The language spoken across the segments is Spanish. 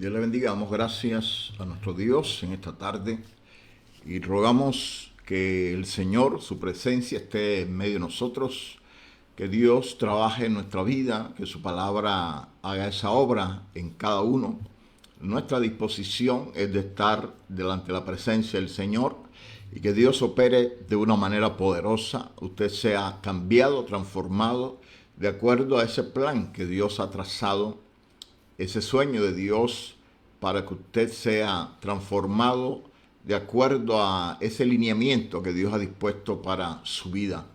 Dios le bendiga, damos gracias a nuestro Dios en esta tarde y rogamos que el Señor, su presencia esté en medio de nosotros, que Dios trabaje en nuestra vida, que su palabra haga esa obra en cada uno. Nuestra disposición es de estar delante de la presencia del Señor y que Dios opere de una manera poderosa, usted sea cambiado, transformado, de acuerdo a ese plan que Dios ha trazado, ese sueño de Dios para que usted sea transformado de acuerdo a ese lineamiento que Dios ha dispuesto para su vida.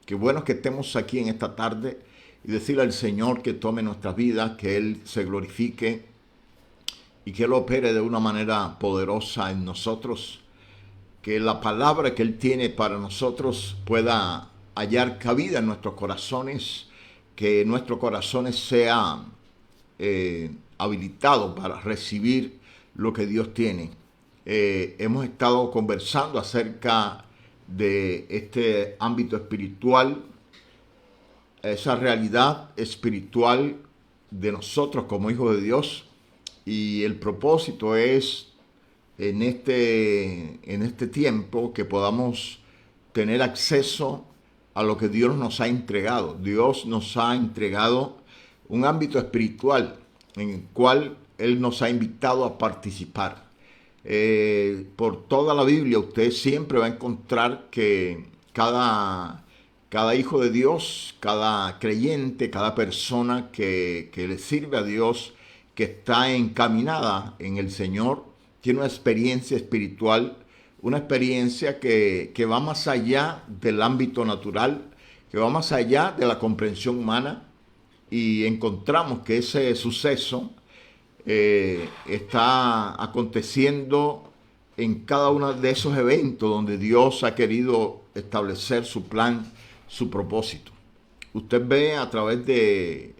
Qué bueno que estemos aquí en esta tarde y decirle al Señor que tome nuestras vidas, que Él se glorifique y que Él opere de una manera poderosa en nosotros, que la palabra que Él tiene para nosotros pueda hallar cabida en nuestros corazones, que nuestros corazones sean habilitados para recibir lo que Dios tiene. Hemos estado conversando acerca de este ámbito espiritual, esa realidad espiritual de nosotros como hijos de Dios, y el propósito es en este tiempo que podamos tener acceso a lo que Dios nos ha entregado. Dios nos ha entregado un ámbito espiritual en el cual Él nos ha invitado a participar. Por toda la Biblia usted siempre va a encontrar que cada hijo de Dios, cada creyente, cada persona que le sirve a Dios, que está encaminada en el Señor, tiene una experiencia espiritual, una experiencia que va más allá del ámbito natural, que va más allá de la comprensión humana, y encontramos que ese suceso está aconteciendo en cada uno de esos eventos donde Dios ha querido establecer su plan, su propósito. Usted ve a través de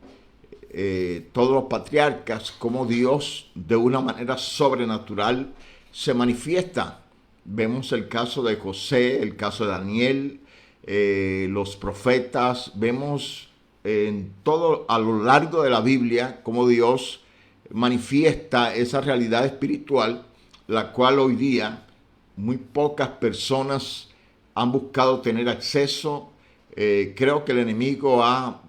todos los patriarcas cómo Dios de una manera sobrenatural se manifiesta. Vemos el caso de José, el caso de Daniel, los profetas, vemos en todo a lo largo de la Biblia cómo Dios manifiesta esa realidad espiritual, la cual hoy día muy pocas personas han buscado tener acceso. Creo que el enemigo ha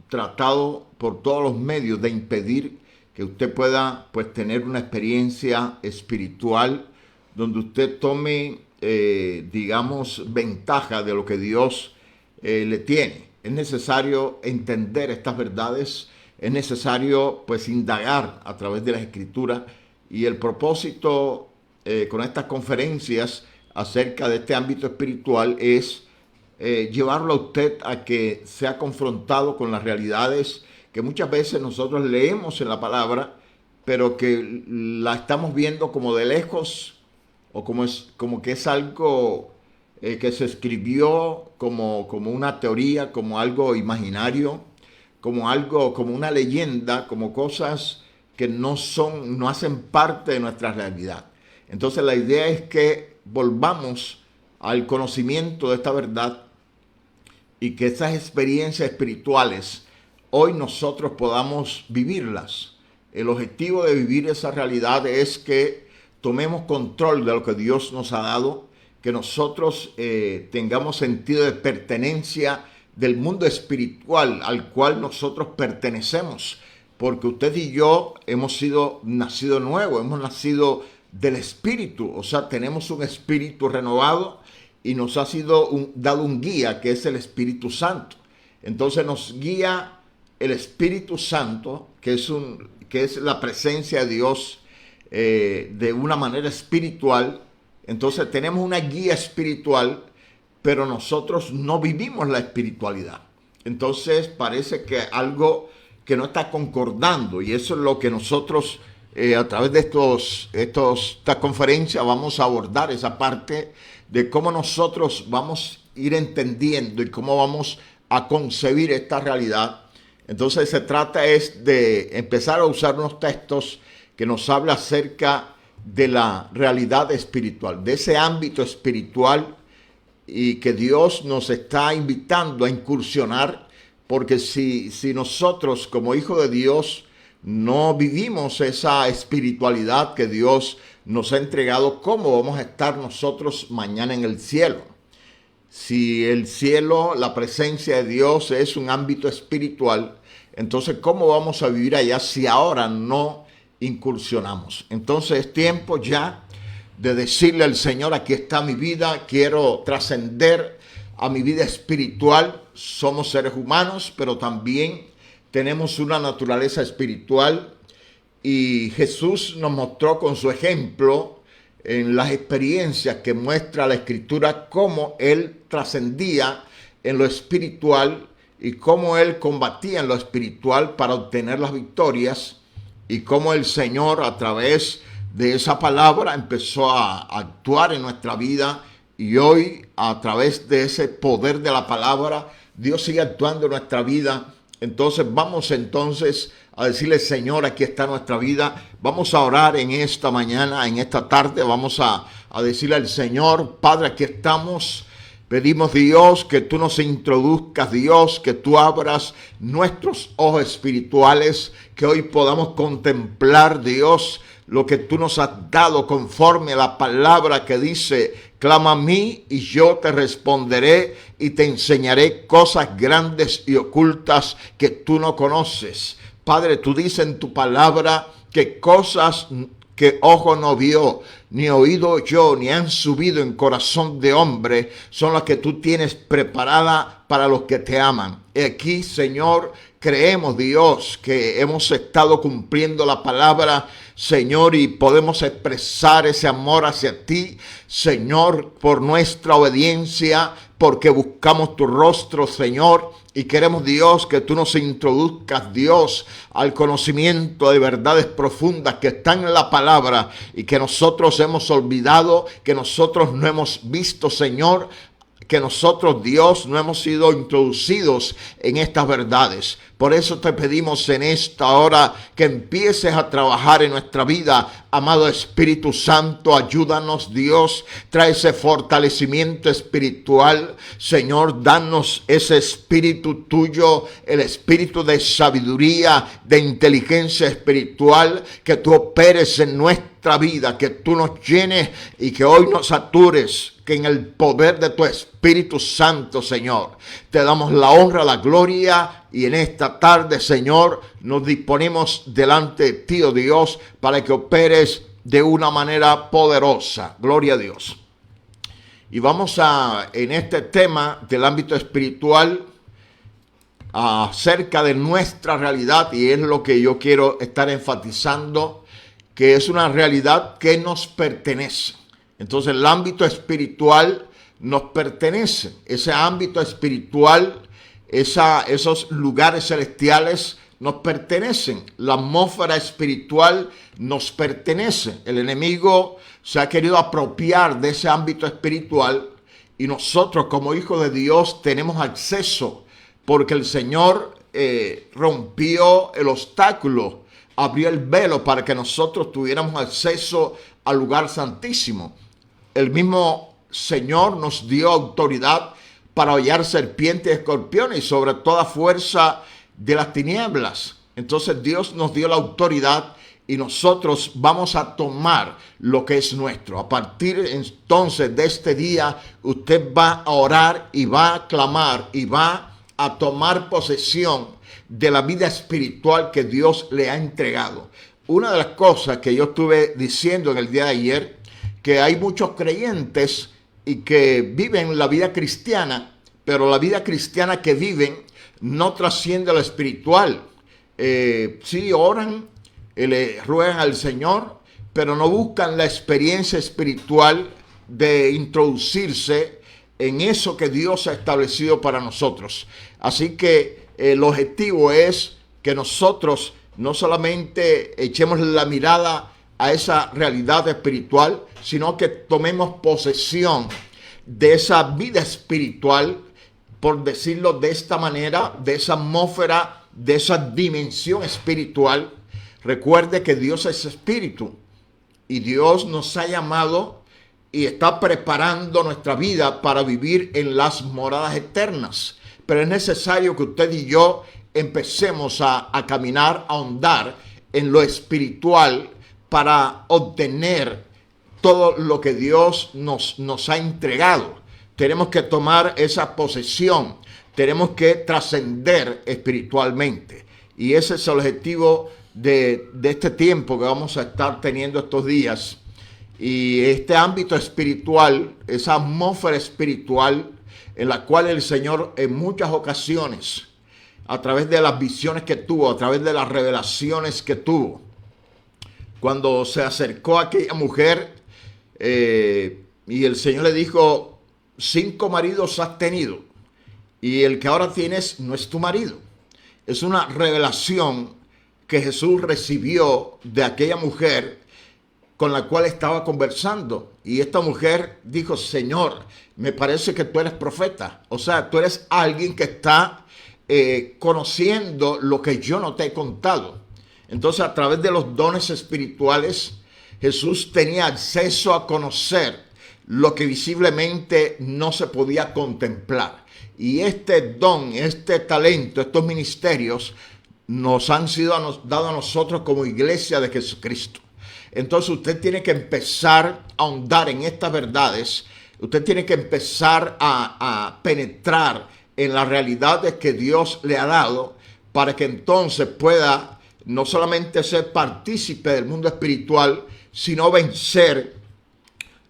tratado por todos los medios de impedir que usted pueda tener una experiencia espiritual donde usted tome digamos ventaja de lo que Dios le tiene. Es necesario entender estas verdades, es necesario indagar a través de las Escrituras, y el propósito con estas conferencias acerca de este ámbito espiritual es llevarlo a usted a que sea confrontado con las realidades que muchas veces nosotros leemos en la palabra, pero que la estamos viendo como de lejos, o como que es algo que se escribió como una teoría, como algo imaginario, como una leyenda, como cosas que no hacen parte de nuestra realidad. Entonces la idea es que volvamos al conocimiento de esta verdad y que esas experiencias espirituales hoy nosotros podamos vivirlas. El objetivo de vivir esa realidad es que tomemos control de lo que Dios nos ha dado, que nosotros tengamos sentido de pertenencia del mundo espiritual al cual nosotros pertenecemos, porque usted y yo hemos sido nacido nuevo, hemos nacido del Espíritu, o sea, tenemos un espíritu renovado y nos ha sido dado un guía que es el Espíritu Santo. Entonces nos guía el Espíritu Santo, que es la presencia de Dios de una manera espiritual. Entonces tenemos una guía espiritual, pero nosotros no vivimos la espiritualidad. Entonces parece que algo que no está concordando, y eso es lo que nosotros a través de esta conferencia vamos a abordar, esa parte de cómo nosotros vamos a ir entendiendo y cómo vamos a concebir esta realidad. Entonces se trata es de empezar a usar unos textos que nos habla acerca de la realidad espiritual, de ese ámbito espiritual, y que Dios nos está invitando a incursionar, porque si nosotros como hijos de Dios no vivimos esa espiritualidad que Dios nos ha entregado, ¿cómo vamos a estar nosotros mañana en el cielo? Si el cielo, la presencia de Dios es un ámbito espiritual, entonces ¿cómo vamos a vivir allá si ahora no incursionamos? Entonces es tiempo ya de decirle al Señor, aquí está mi vida, quiero trascender a mi vida espiritual. Somos seres humanos, pero también tenemos una naturaleza espiritual, y Jesús nos mostró con su ejemplo en las experiencias que muestra la Escritura cómo Él trascendía en lo espiritual y cómo Él combatía en lo espiritual para obtener las victorias, y cómo el Señor a través de esa palabra empezó a actuar en nuestra vida, y hoy a través de ese poder de la palabra Dios sigue actuando en nuestra vida. Entonces vamos a decirle, Señor, aquí está nuestra vida. Vamos a orar en esta mañana, en esta tarde. Vamos a decirle al Señor, Padre, aquí estamos. Pedimos, Dios, que tú nos introduzcas, Dios, que tú abras nuestros ojos espirituales, que hoy podamos contemplar, Dios, lo que tú nos has dado conforme a la palabra que dice, clama a mí y yo te responderé y te enseñaré cosas grandes y ocultas que tú no conoces. Padre, tú dices en tu palabra que cosas que ojo no vio, ni oído yo, ni han subido en corazón de hombre, son las que tú tienes preparadas para los que te aman. Y aquí, Señor, creemos, Dios, que hemos estado cumpliendo la palabra, Señor, y podemos expresar ese amor hacia ti, Señor, por nuestra obediencia, porque buscamos tu rostro, Señor, y queremos, Dios, que tú nos introduzcas, Dios, al conocimiento de verdades profundas que están en la palabra y que nosotros hemos olvidado, que nosotros no hemos visto, Señor, que nosotros, Dios, no hemos sido introducidos en estas verdades. Por eso te pedimos en esta hora que empieces a trabajar en nuestra vida. Amado Espíritu Santo, ayúdanos, Dios, trae ese fortalecimiento espiritual. Señor, danos ese espíritu tuyo, el espíritu de sabiduría, de inteligencia espiritual, que tú operes en nuestra vida, que tú nos llenes y que hoy nos satures, que en el poder de tu Espíritu Santo, Señor, te damos la honra, la gloria, y en esta tarde, Señor, nos disponemos delante de ti, oh Dios, para que operes de una manera poderosa. Gloria a Dios. Y vamos en este tema del ámbito espiritual, acerca de nuestra realidad, y es lo que yo quiero estar enfatizando, que es una realidad que nos pertenece. Entonces el ámbito espiritual nos pertenece. Ese ámbito espiritual, esos lugares celestiales nos pertenecen. La atmósfera espiritual nos pertenece. El enemigo se ha querido apropiar de ese ámbito espiritual, y nosotros como hijos de Dios tenemos acceso, porque el Señor rompió el obstáculo, abrió el velo para que nosotros tuviéramos acceso al lugar santísimo. El mismo Señor nos dio autoridad para hollar serpientes y escorpiones y sobre toda fuerza de las tinieblas. Entonces Dios nos dio la autoridad y nosotros vamos a tomar lo que es nuestro. A partir entonces de este día, usted va a orar y va a clamar y va a tomar posesión de la vida espiritual que Dios le ha entregado. Una de las cosas que yo estuve diciendo en el día de ayer, que hay muchos creyentes y que viven la vida cristiana, pero la vida cristiana que viven no trasciende lo espiritual. Sí oran, le ruegan al Señor, pero no buscan la experiencia espiritual de introducirse en eso que Dios ha establecido para nosotros. Así que el objetivo es que nosotros no solamente echemos la mirada a esa realidad espiritual, sino que tomemos posesión de esa vida espiritual, por decirlo de esta manera, de esa atmósfera, de esa dimensión espiritual. Recuerde que Dios es espíritu y Dios nos ha llamado y está preparando nuestra vida para vivir en las moradas eternas. Pero es necesario que usted y yo empecemos a caminar, a ahondar en lo espiritual para obtener todo lo que Dios nos ha entregado. Tenemos que tomar esa posesión, tenemos que trascender espiritualmente. Y ese es el objetivo de este tiempo que vamos a estar teniendo estos días. Y este ámbito espiritual, esa atmósfera espiritual en la cual el Señor en muchas ocasiones, a través de las visiones que tuvo, a través de las revelaciones que tuvo, cuando se acercó a aquella mujer y el Señor le dijo, 5 maridos has tenido y el que ahora tienes no es tu marido. Es una revelación que Jesús recibió de aquella mujer con la cual estaba conversando. Y esta mujer dijo, Señor, me parece que tú eres profeta. O sea, tú eres alguien que está conociendo lo que yo no te he contado. Entonces, a través de los dones espirituales, Jesús tenía acceso a conocer lo que visiblemente no se podía contemplar. Y este don, este talento, estos ministerios nos han sido dados a nosotros como iglesia de Jesucristo. Entonces usted tiene que empezar a ahondar en estas verdades. Usted tiene que empezar a penetrar en las realidades que Dios le ha dado para que entonces pueda no solamente ser partícipe del mundo espiritual, sino vencer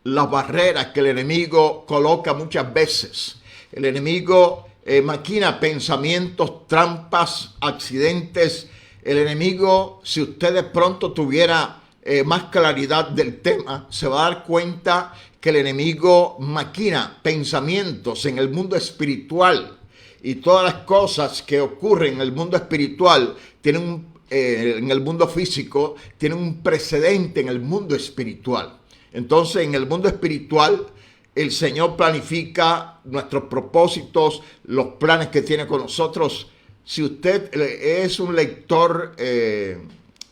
las barreras que el enemigo coloca muchas veces. El enemigo maquina pensamientos, trampas, accidentes. El enemigo, si usted de pronto tuviera más claridad del tema, se va a dar cuenta que el enemigo maquina pensamientos en el mundo espiritual, y todas las cosas que ocurren en el mundo espiritual tienen en el mundo físico tienen un precedente en el mundo espiritual. Entonces, en el mundo espiritual, el Señor planifica nuestros propósitos, los planes que tiene con nosotros. Si usted es un lector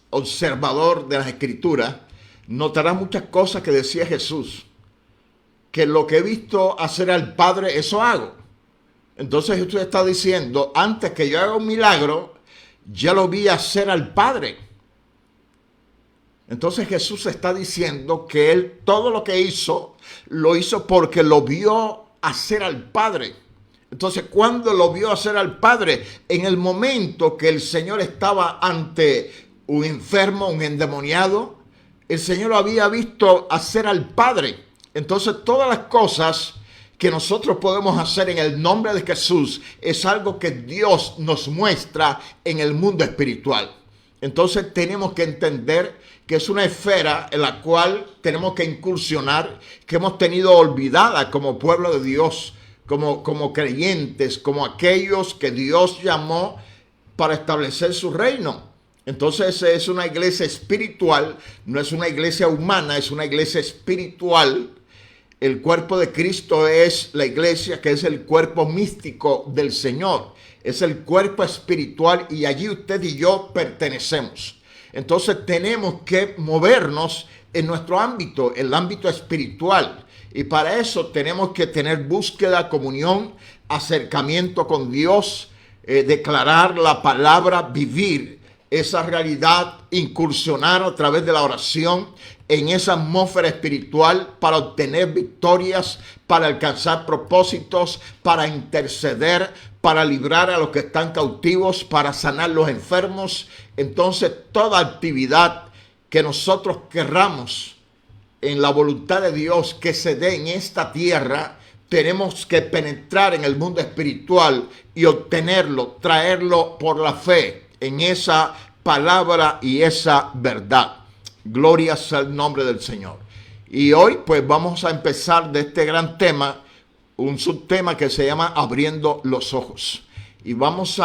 observador de las Escrituras, notará muchas cosas que decía Jesús, que lo que he visto hacer al Padre, eso hago. Entonces Jesús está diciendo, antes que yo haga un milagro, ya lo vi hacer al Padre. Entonces Jesús está diciendo que Él todo lo que hizo, lo hizo porque lo vio hacer al Padre. Entonces, ¿cuándo lo vio hacer al Padre? En el momento que el Señor estaba ante un enfermo, un endemoniado, el Señor lo había visto hacer al Padre. Entonces, todas las cosas que nosotros podemos hacer en el nombre de Jesús es algo que Dios nos muestra en el mundo espiritual. Entonces tenemos que entender que es una esfera en la cual tenemos que incursionar, que hemos tenido olvidada como pueblo de Dios, como creyentes, como aquellos que Dios llamó para establecer su reino. Entonces es una iglesia espiritual, no es una iglesia humana, es una iglesia espiritual. El cuerpo de Cristo es la iglesia, que es el cuerpo místico del Señor. Es el cuerpo espiritual y allí usted y yo pertenecemos. Entonces tenemos que movernos en nuestro ámbito, el ámbito espiritual. Y para eso tenemos que tener búsqueda, comunión, acercamiento con Dios, declarar la palabra, vivir esa realidad, incursionar a través de la oración en esa atmósfera espiritual para obtener victorias, para alcanzar propósitos, para interceder, para librar a los que están cautivos, para sanar los enfermos. Entonces, toda actividad que nosotros querramos en la voluntad de Dios que se dé en esta tierra, tenemos que penetrar en el mundo espiritual y obtenerlo, traerlo por la fe en esa palabra y esa verdad. Gloria sea el nombre del Señor. Y hoy pues vamos a empezar de este gran tema, un subtema que se llama Abriendo los Ojos. Y vamos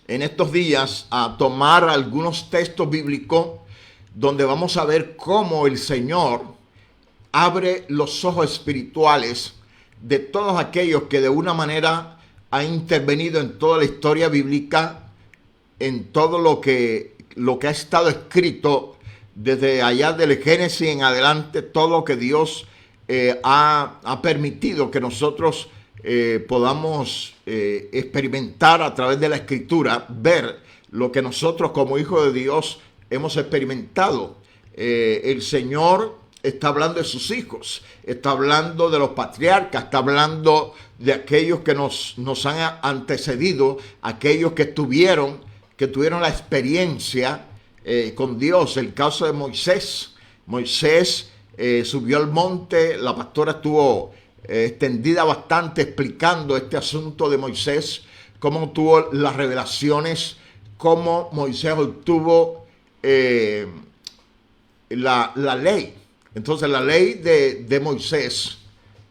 en estos días a tomar algunos textos bíblicos donde vamos a ver cómo el Señor abre los ojos espirituales de todos aquellos que de una manera han intervenido en toda la historia bíblica, en todo lo que ha estado escrito desde allá del Génesis en adelante, todo lo que Dios ha permitido que nosotros podamos experimentar a través de la Escritura, ver lo que nosotros como hijos de Dios hemos experimentado. El Señor está hablando de sus hijos, está hablando de los patriarcas, está hablando de aquellos que nos han antecedido, aquellos que tuvieron la experiencia con Dios. El caso de Moisés. Moisés subió al monte, la pastora estuvo extendida bastante explicando este asunto de Moisés, cómo tuvo las revelaciones, cómo Moisés obtuvo la ley. Entonces la ley de Moisés,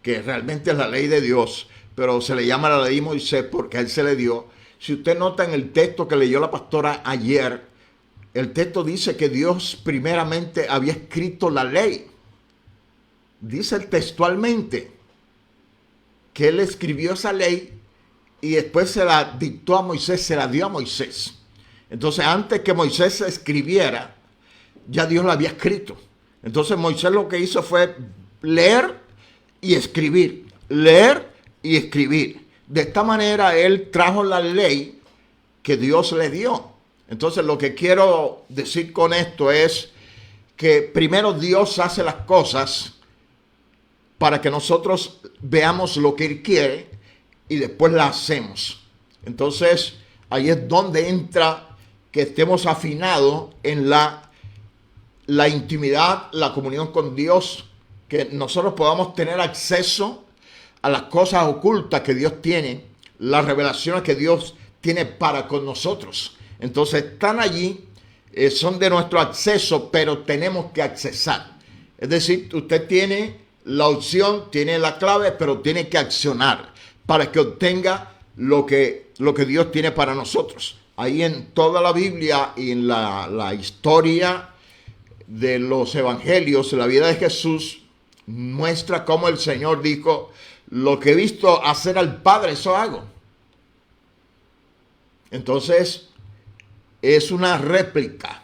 que realmente es la ley de Dios, pero se le llama la ley de Moisés porque a él se le dio. Si usted nota en el texto que leyó la pastora ayer, el texto dice que Dios primeramente había escrito la ley. Dice textualmente que él escribió esa ley y después se la dictó a Moisés, se la dio a Moisés. Entonces antes que Moisés se escribiera, ya Dios la había escrito. Entonces Moisés lo que hizo fue leer y escribir, leer y escribir. De esta manera él trajo la ley que Dios le dio. Entonces lo que quiero decir con esto es que primero Dios hace las cosas para que nosotros veamos lo que Él quiere y después las hacemos. Entonces ahí es donde entra que estemos afinados en la intimidad, la comunión con Dios, que nosotros podamos tener acceso a las cosas ocultas que Dios tiene, las revelaciones que Dios tiene para con nosotros. Entonces están allí, son de nuestro acceso, pero tenemos que accesar. Es decir, usted tiene la opción, tiene la clave, pero tiene que accionar para que obtenga lo que Dios tiene para nosotros. Ahí en toda la Biblia y en la historia de los evangelios, la vida de Jesús muestra cómo el Señor dijo: lo que he visto hacer al Padre, eso hago. Entonces, es una réplica.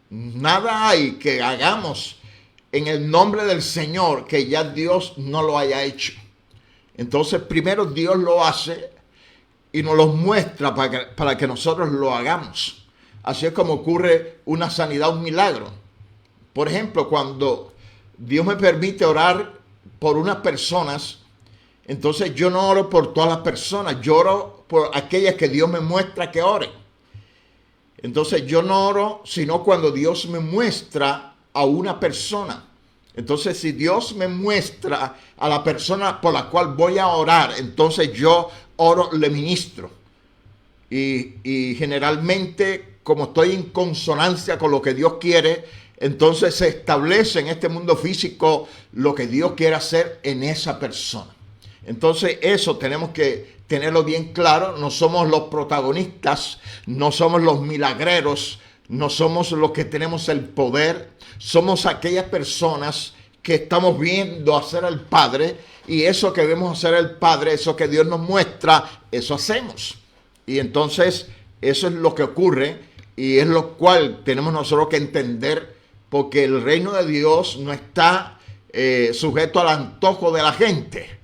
Nada hay que hagamos en el nombre del Señor que ya Dios no lo haya hecho. Entonces, primero Dios lo hace y nos lo muestra para que nosotros lo hagamos. Así es como ocurre una sanidad, un milagro. Por ejemplo, cuando Dios me permite orar por unas personas, entonces yo no oro por todas las personas, yo oro por aquellas que Dios me muestra que oren. Entonces yo no oro sino cuando Dios me muestra a una persona. Entonces si Dios me muestra a la persona por la cual voy a orar, entonces yo oro, le ministro. Y generalmente, como estoy en consonancia con lo que Dios quiere, entonces se establece en este mundo físico lo que Dios quiere hacer en esa persona. Entonces eso tenemos que tenerlo bien claro. No somos los protagonistas, no somos los milagreros, no somos los que tenemos el poder. Somos aquellas personas que estamos viendo hacer al Padre, y eso que vemos hacer al Padre, eso que Dios nos muestra, eso hacemos. Y entonces eso es lo que ocurre, y es lo cual tenemos nosotros que entender, porque el reino de Dios no está sujeto al antojo de la gente.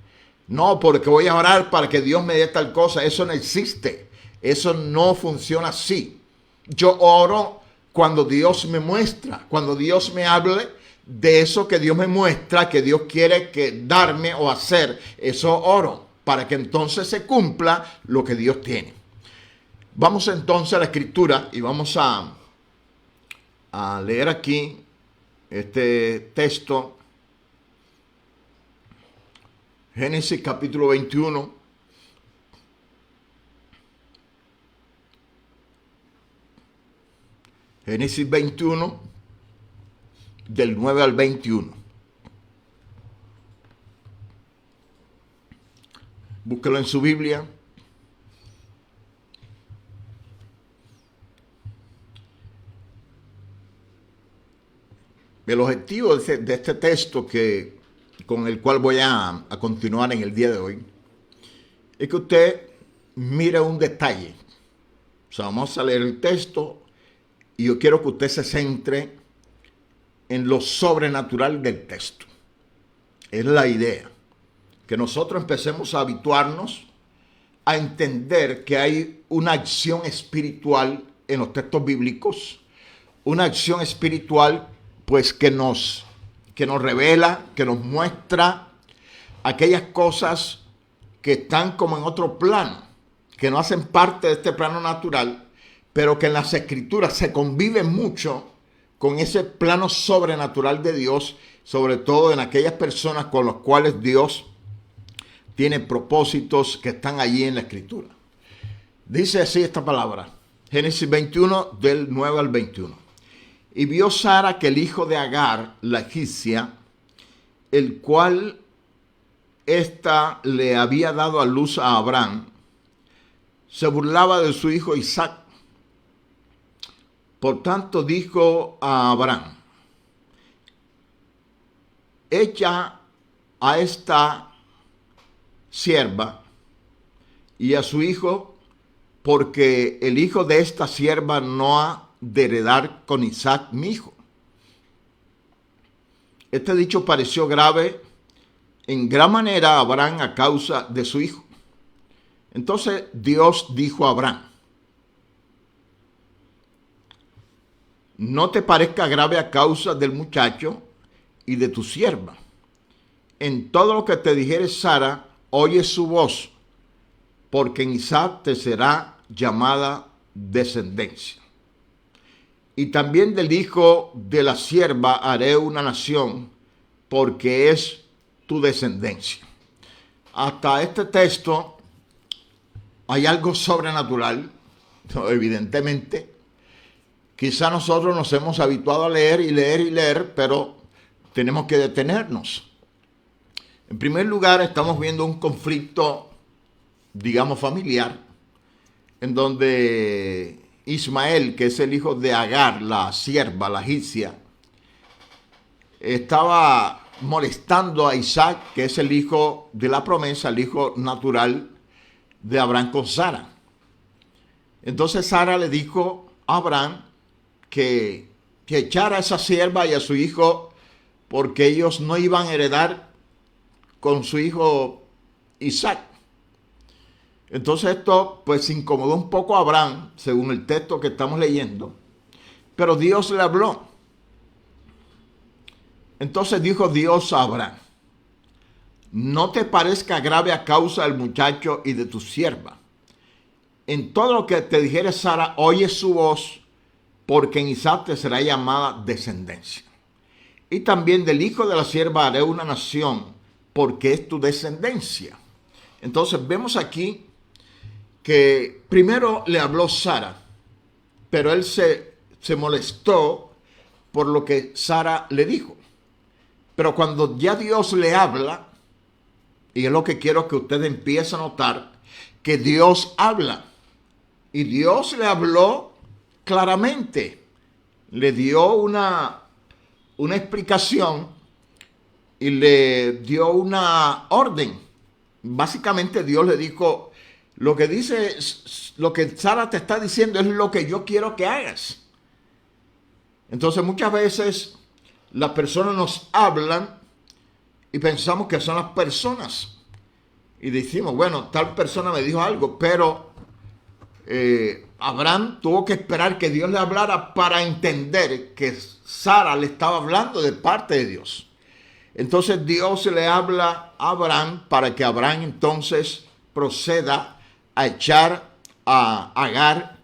No, porque voy a orar para que Dios me dé tal cosa. Eso no existe. Eso no funciona así. Yo oro cuando Dios me muestra, cuando Dios me hable de eso que Dios me muestra, que Dios quiere darme o hacer. Eso oro, para que entonces se cumpla lo que Dios tiene. Vamos entonces a la Escritura y vamos a leer aquí este texto. Génesis capítulo 21. Génesis 21, del 9 al 21. Búsquelo en su Biblia. El objetivo de este texto con el cual voy a continuar en el día de hoy es que usted mire un detalle. O sea, vamos a leer el texto y yo quiero que usted se centre en lo sobrenatural del texto. Es la idea. Que nosotros empecemos a habituarnos a entender que hay una acción espiritual en los textos bíblicos, una acción espiritual pues que nos revela, que nos muestra aquellas cosas que están como en otro plano, que no hacen parte de este plano natural, pero que en las Escrituras se conviven mucho con ese plano sobrenatural de Dios, sobre todo en aquellas personas con las cuales Dios tiene propósitos que están allí en la Escritura. Dice así esta palabra, Génesis 21, del 9 al 21. Y vio Sara que el hijo de Agar, la egipcia, el cual ésta le había dado a luz a Abraham, se burlaba de su hijo Isaac. Por tanto dijo a Abraham, echa a esta sierva y a su hijo, porque el hijo de esta sierva no ha de heredar con Isaac mi hijo. Este dicho pareció grave en gran manera a Abraham a causa de su hijo. Entonces Dios dijo a Abraham, no te parezca grave a causa del muchacho y de tu sierva. En todo lo que te dijere Sara, oye su voz, porque en Isaac te será llamada descendencia. Y también del hijo de la sierva haré una nación, porque es tu descendencia. Hasta este texto hay algo sobrenatural, evidentemente. Quizá nosotros nos hemos habituado a leer y leer y leer, pero tenemos que detenernos. En primer lugar, estamos viendo un conflicto, digamos, familiar, en donde Ismael, que es el hijo de Agar, la sierva, la egipcia, estaba molestando a Isaac, que es el hijo de la promesa, el hijo natural de Abraham con Sara. Entonces Sara le dijo a Abraham que echara a esa sierva y a su hijo, porque ellos no iban a heredar con su hijo Isaac. Entonces esto pues incomodó un poco a Abraham, según el texto que estamos leyendo, pero Dios le habló. Entonces dijo Dios a Abraham, no te parezca grave a causa del muchacho y de tu sierva. En todo lo que te dijere Sara, oye su voz, porque en Isaac te será llamada descendencia. Y también del hijo de la sierva haré una nación, porque es tu descendencia. Entonces vemos aquí que primero le habló Sara, pero él se molestó por lo que Sara le dijo. Pero cuando ya Dios le habla, y es lo que quiero que ustedes empiecen a notar, que Dios habla. Y Dios le habló claramente. Le dio una explicación y le dio una orden. Básicamente Dios le dijo, lo que Sara te está diciendo es lo que yo quiero que hagas. Entonces muchas veces las personas nos hablan y pensamos que son las personas. Y decimos, bueno, tal persona me dijo algo, pero Abraham tuvo que esperar que Dios le hablara para entender que Sara le estaba hablando de parte de Dios. Entonces Dios le habla a Abraham para que Abraham entonces proceda a echar a Agar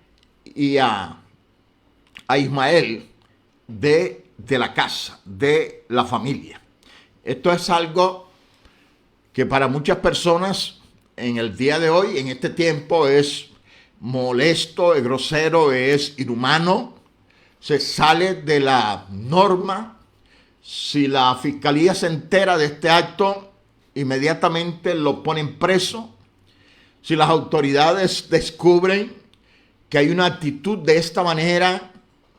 y a Ismael de la casa, de la familia. Esto es algo que para muchas personas en el día de hoy, en este tiempo, es molesto, es grosero, es inhumano, se sale de la norma. Si la fiscalía se entera de este acto, inmediatamente lo ponen preso. Si las autoridades descubren que hay una actitud de esta manera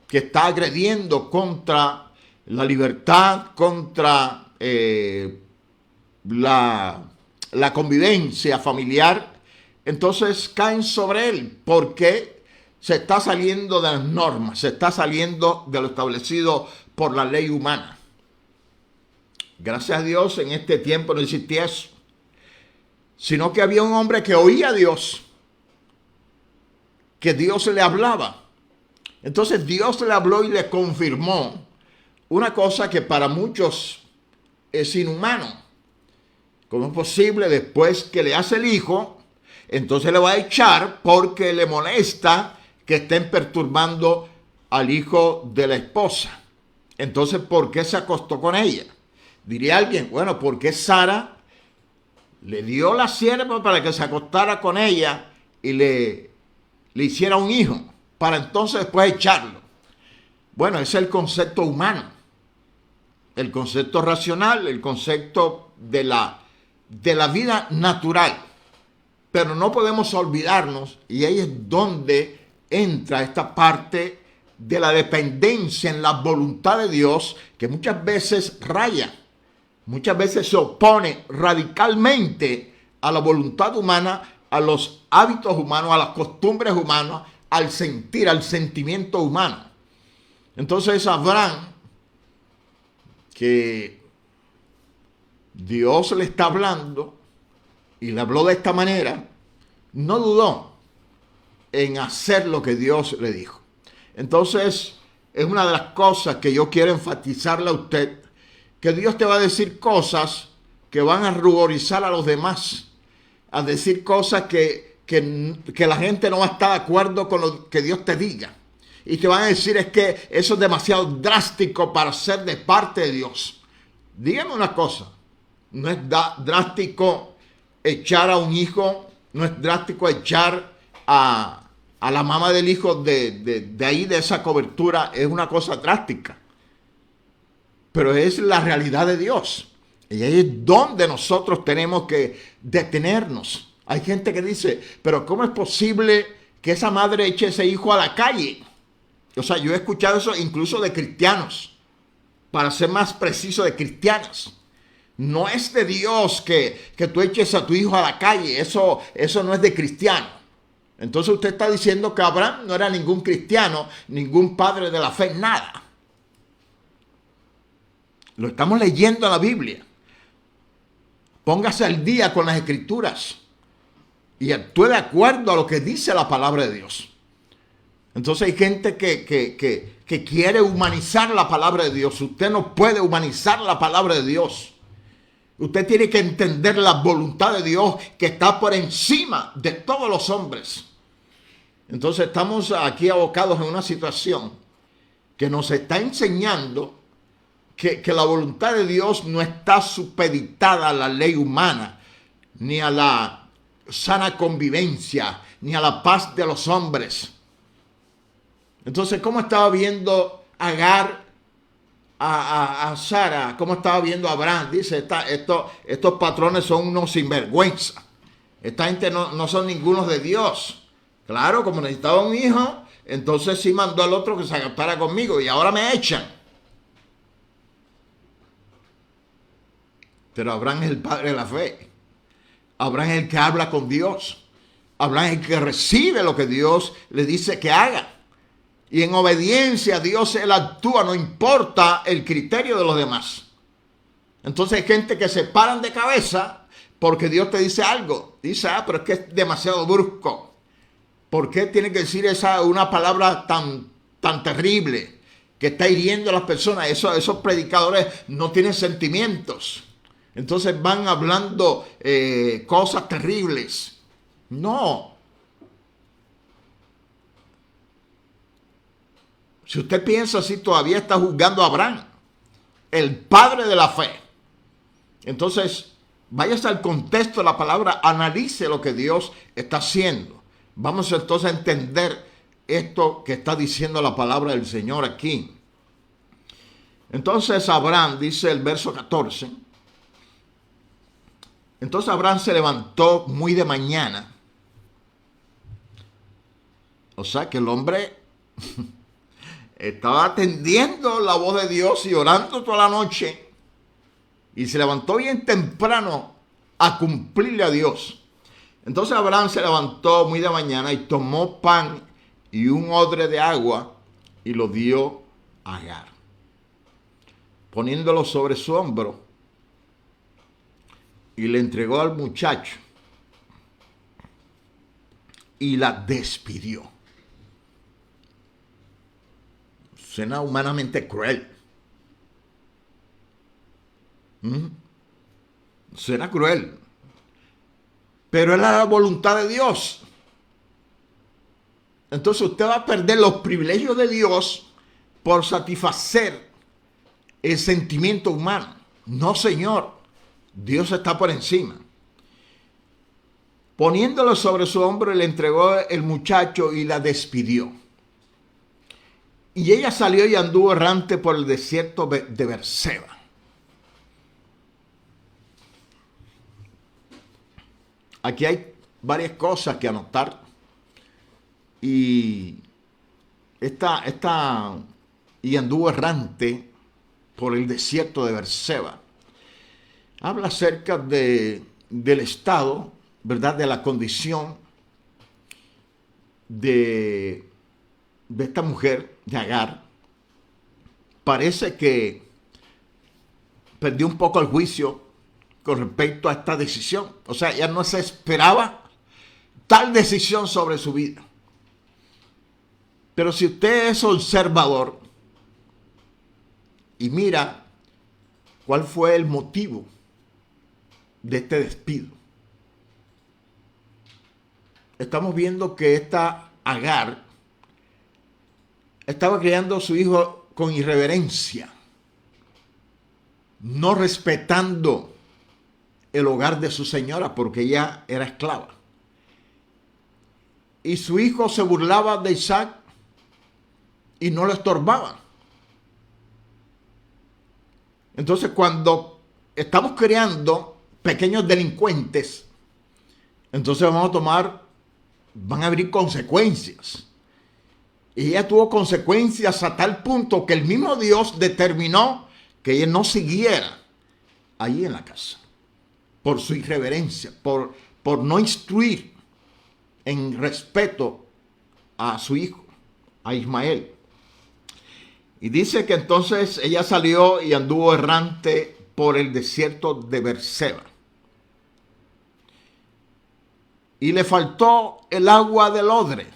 que está agrediendo contra la libertad, contra la convivencia familiar, entonces caen sobre él porque se está saliendo de las normas, se está saliendo de lo establecido por la ley humana. Gracias a Dios en este tiempo no existía eso, sino que había un hombre que oía a Dios, que Dios le hablaba Entonces Dios le habló y le confirmó una cosa que para muchos es inhumano. ¿Cómo es posible después que le hace el hijo, entonces le va a echar porque le molesta que estén perturbando al hijo de la esposa? Entonces, ¿por qué se acostó con ella? Diría alguien, bueno, porque Sara le dio la sierva para que se acostara con ella y le hiciera un hijo, para entonces después echarlo. Bueno, ese es el concepto humano, el concepto racional, el concepto de la vida natural. Pero no podemos olvidarnos, y ahí es donde entra esta parte de la dependencia en la voluntad de Dios, que muchas veces raya, muchas veces se opone radicalmente a la voluntad humana, a los hábitos humanos, a las costumbres humanas, al sentir, al sentimiento humano. Entonces Abraham, que Dios le está hablando y le habló de esta manera, no dudó en hacer lo que Dios le dijo. Entonces, es una de las cosas que yo quiero enfatizarle a usted, que Dios te va a decir cosas que van a ruborizar a los demás, a decir cosas que la gente no va a estar de acuerdo con lo que Dios te diga. Y te van a decir es que eso es demasiado drástico para ser de parte de Dios. Dígame una cosa, no es drástico echar a un hijo, no es drástico echar a la mamá del hijo de ahí, de esa cobertura, es una cosa drástica. Pero es la realidad de Dios. Y ahí es donde nosotros tenemos que detenernos. Hay gente que dice, pero ¿cómo es posible que esa madre eche ese hijo a la calle? O sea, yo he escuchado eso incluso de cristianos, para ser más preciso, de cristianos. No es de Dios que tú eches a tu hijo a la calle, eso no es de cristiano. Entonces usted está diciendo que Abraham no era ningún cristiano, ningún padre de la fe, nada. Lo estamos leyendo en la Biblia. Póngase al día con las escrituras y actúe de acuerdo a lo que dice la palabra de Dios. Entonces hay gente que quiere humanizar la palabra de Dios. Usted no puede humanizar la palabra de Dios. Usted tiene que entender la voluntad de Dios que está por encima de todos los hombres. Entonces estamos aquí abocados en una situación que nos está enseñando que la voluntad de Dios no está supeditada a la ley humana, ni a la sana convivencia, ni a la paz de los hombres. Entonces, ¿cómo estaba viendo Agar a Sara? ¿Cómo estaba viendo a Abraham? Dice, estos patrones son unos sinvergüenza. Esta gente no son ningunos de Dios. Claro, como necesitaba un hijo, entonces sí mandó al otro que se acostara conmigo y ahora me echan. Pero Abraham es el padre de la fe. Abraham es el que habla con Dios. Abraham es el que recibe lo que Dios le dice que haga. Y en obediencia a Dios él actúa, no importa el criterio de los demás. Entonces hay gente que se paran de cabeza porque Dios te dice algo. Dice, pero es que es demasiado brusco. ¿Por qué tiene que decir una palabra tan terrible que está hiriendo a las personas? Esos predicadores no tienen sentimientos. Entonces van hablando cosas terribles. No. Si usted piensa así, todavía está juzgando a Abraham, el padre de la fe. Entonces, váyase al contexto de la palabra, analice lo que Dios está haciendo. Vamos entonces a entender esto que está diciendo la palabra del Señor aquí. Entonces Abraham, dice el verso 14, entonces Abraham se levantó muy de mañana. O sea que el hombre estaba atendiendo la voz de Dios y orando toda la noche. Y se levantó bien temprano a cumplirle a Dios. Entonces Abraham se levantó muy de mañana y tomó pan y un odre de agua y lo dio a Agar, poniéndolo sobre su hombro, y le entregó al muchacho y la despidió. Suena humanamente cruel. Suena cruel. Pero es la voluntad de Dios. Entonces usted va a perder los privilegios de Dios por satisfacer el sentimiento humano. No, Señor. Dios está por encima. Poniéndolo sobre su hombro, le entregó el muchacho y la despidió. Y ella salió y anduvo errante por el desierto de Berseba. Aquí hay varias cosas que anotar. Y y anduvo errante por el desierto de Berseba. Habla acerca del estado, ¿verdad? De la condición de esta mujer, de Agar. Parece que perdió un poco el juicio con respecto a esta decisión. O sea, ya no se esperaba tal decisión sobre su vida. Pero si usted es observador y mira cuál fue el motivo de este despido, estamos viendo que esta Agar estaba criando a su hijo con irreverencia, no respetando el hogar de su señora porque ella era esclava. Y su hijo se burlaba de Isaac y no lo estorbaba. Entonces, cuando estamos creando pequeños delincuentes, entonces van a haber consecuencias. Y ella tuvo consecuencias a tal punto que el mismo Dios determinó que ella no siguiera allí en la casa, por su irreverencia, por no instruir en respeto a su hijo, a Ismael. Y dice que entonces ella salió y anduvo errante por el desierto de Berseba. Y le faltó el agua del odre.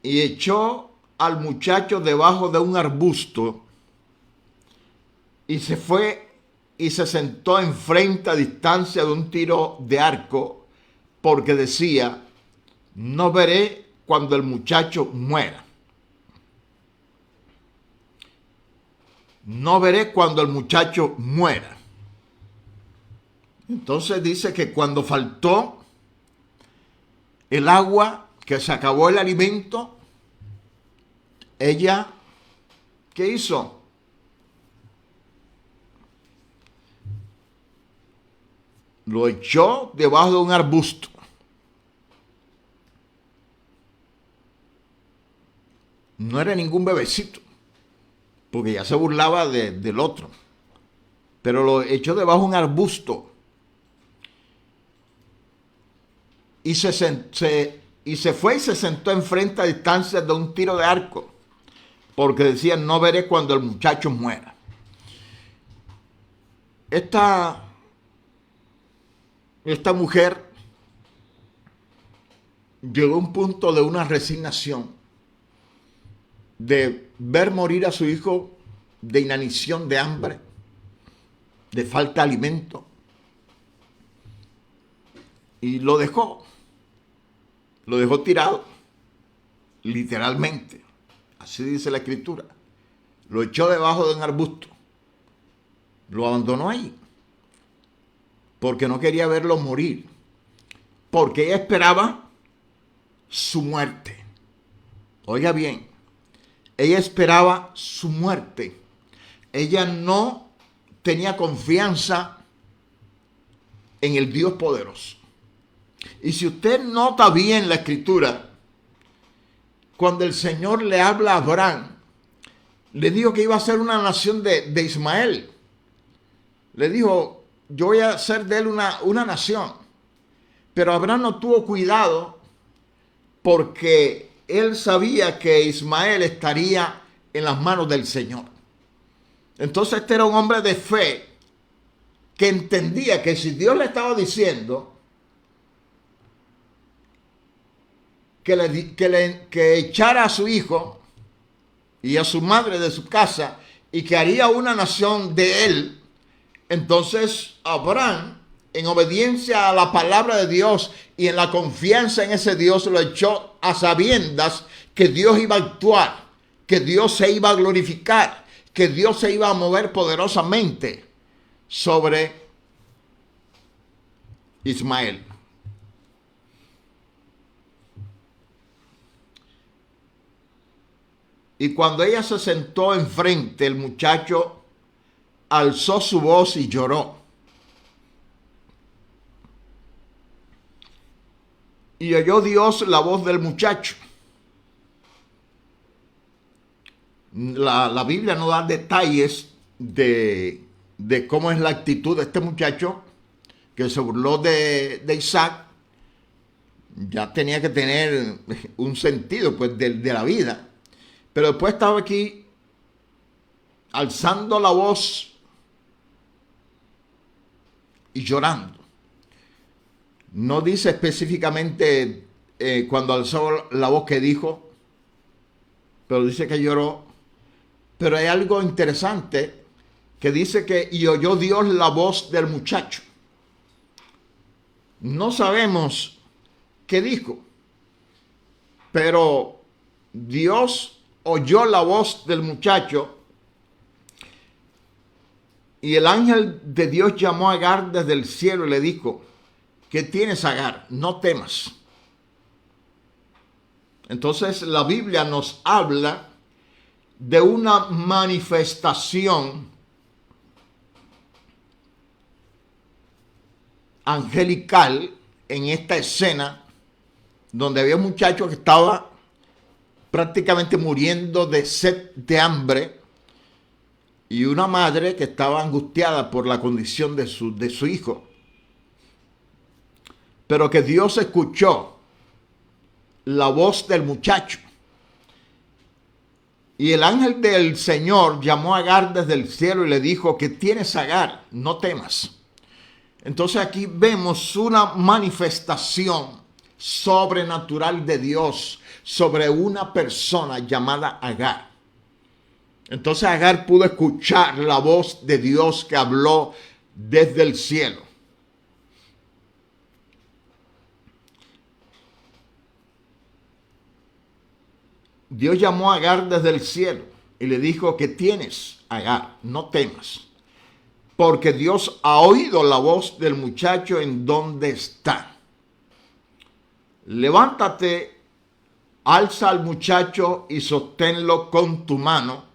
Y echó al muchacho debajo de un arbusto. Y se fue y se sentó enfrente a distancia de un tiro de arco. Porque decía, no veré cuando el muchacho muera. No veré cuando el muchacho muera. Entonces dice que cuando faltó el agua, que se acabó el alimento, ella, ¿qué hizo? Lo echó debajo de un arbusto. No era ningún bebecito, porque ya se burlaba del otro. Pero lo echó debajo de un arbusto. Y se fue y se sentó enfrente a distancia de un tiro de arco. Porque decía, no veré cuando el muchacho muera. Esta mujer llegó a un punto de una resignación, de ver morir a su hijo de inanición, de hambre, de falta de alimento. Y lo dejó tirado, literalmente. Así dice la escritura. Lo echó debajo de un arbusto. Lo abandonó ahí. Porque no quería verlo morir. Porque ella esperaba su muerte. Oiga bien. Ella esperaba su muerte. Ella no tenía confianza en el Dios poderoso. Y si usted nota bien la escritura, cuando el Señor le habla a Abraham, le dijo que iba a ser una nación de Ismael. Le dijo, yo voy a hacer de él una nación. Pero Abraham no tuvo cuidado porque él sabía que Ismael estaría en las manos del Señor. Entonces este era un hombre de fe que entendía que si Dios le estaba diciendo que echara a su hijo, y a su madre de su casa, y que haría una nación de él. Entonces Abraham, en obediencia a la palabra de Dios y en la confianza en ese Dios, lo echó a sabiendas que Dios iba a actuar, que Dios se iba a glorificar, que Dios se iba a mover poderosamente sobre Ismael. Y cuando ella se sentó enfrente, el muchacho alzó su voz y lloró. Y oyó Dios la voz del muchacho. La Biblia no da detalles de cómo es la actitud de este muchacho que se burló de Isaac. Ya tenía que tener un sentido pues de la vida. Pero después estaba aquí alzando la voz y llorando. No dice específicamente cuando alzó la voz que dijo, pero dice que lloró. Pero hay algo interesante que dice que y oyó Dios la voz del muchacho. No sabemos qué dijo, pero Dios oyó la voz del muchacho y el ángel de Dios llamó a Agar desde el cielo y le dijo: ¿qué tienes, Agar? No temas. Entonces la Biblia nos habla de una manifestación angelical en esta escena donde había un muchacho que estaba prácticamente muriendo de sed, de hambre, y una madre que estaba angustiada por la condición de su hijo. Pero que Dios escuchó la voz del muchacho. Y el ángel del Señor llamó a Agar desde el cielo y le dijo: ¿qué tienes, Agar? No temas. Entonces aquí vemos una manifestación sobrenatural de Dios sobre una persona llamada Agar. Entonces Agar pudo escuchar la voz de Dios que habló desde el cielo. Dios llamó a Agar desde el cielo y le dijo: ¿qué tienes, Agar? No temas, porque Dios ha oído la voz del muchacho en donde está. Levántate, alza al muchacho y sosténlo con tu mano,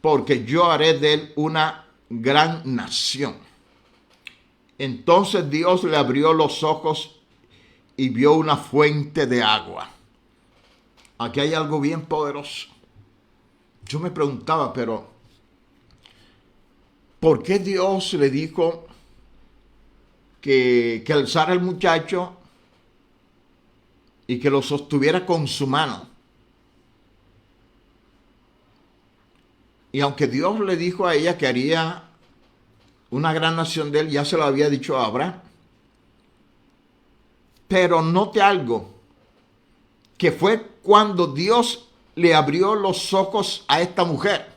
porque yo haré de él una gran nación. Entonces Dios le abrió los ojos y vio una fuente de agua. Aquí hay algo bien poderoso. Yo me preguntaba, pero ¿por qué Dios le dijo que alzara al muchacho y que lo sostuviera con su mano? Y aunque Dios le dijo a ella que haría una gran nación de él, ya se lo había dicho a Abraham. Pero note algo, que fue cuando Dios le abrió los ojos a esta mujer.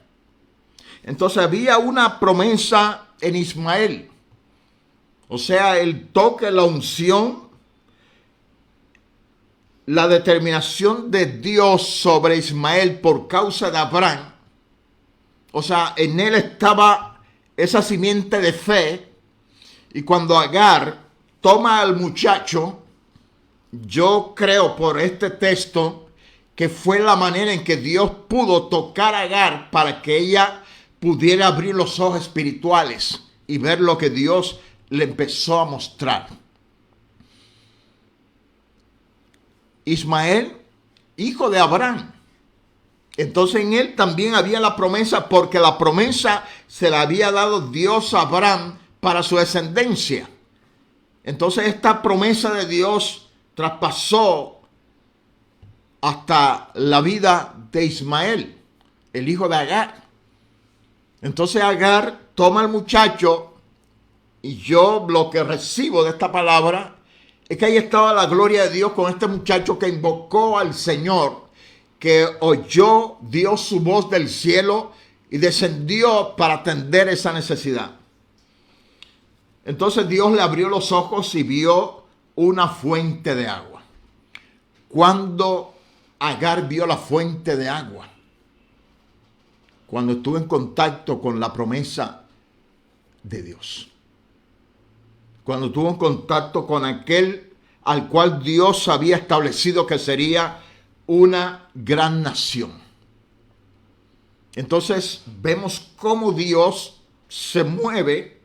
Entonces había una promesa en Ismael. O sea, el toque, la unción, la determinación de Dios sobre Ismael por causa de Abraham. O sea, en él estaba esa simiente de fe. Y cuando Agar toma al muchacho, yo creo por este texto que fue la manera en que Dios pudo tocar a Agar para que ella pudiera abrir los ojos espirituales y ver lo que Dios le empezó a mostrar. Ismael, hijo de Abraham. Entonces en él también había la promesa, porque la promesa se la había dado Dios a Abraham para su descendencia. Entonces esta promesa de Dios traspasó hasta la vida de Ismael, el hijo de Agar. Entonces Agar toma al muchacho, y yo lo que recibo de esta palabra es que ahí estaba la gloria de Dios con este muchacho que invocó al Señor, que oyó Dios su voz del cielo y descendió para atender esa necesidad. Entonces Dios le abrió los ojos y vio una fuente de agua. Cuando Agar vio la fuente de agua, cuando estuvo en contacto con la promesa de Dios, cuando estuvo en contacto con aquel al cual Dios había establecido que sería una gran nación. Entonces vemos cómo Dios se mueve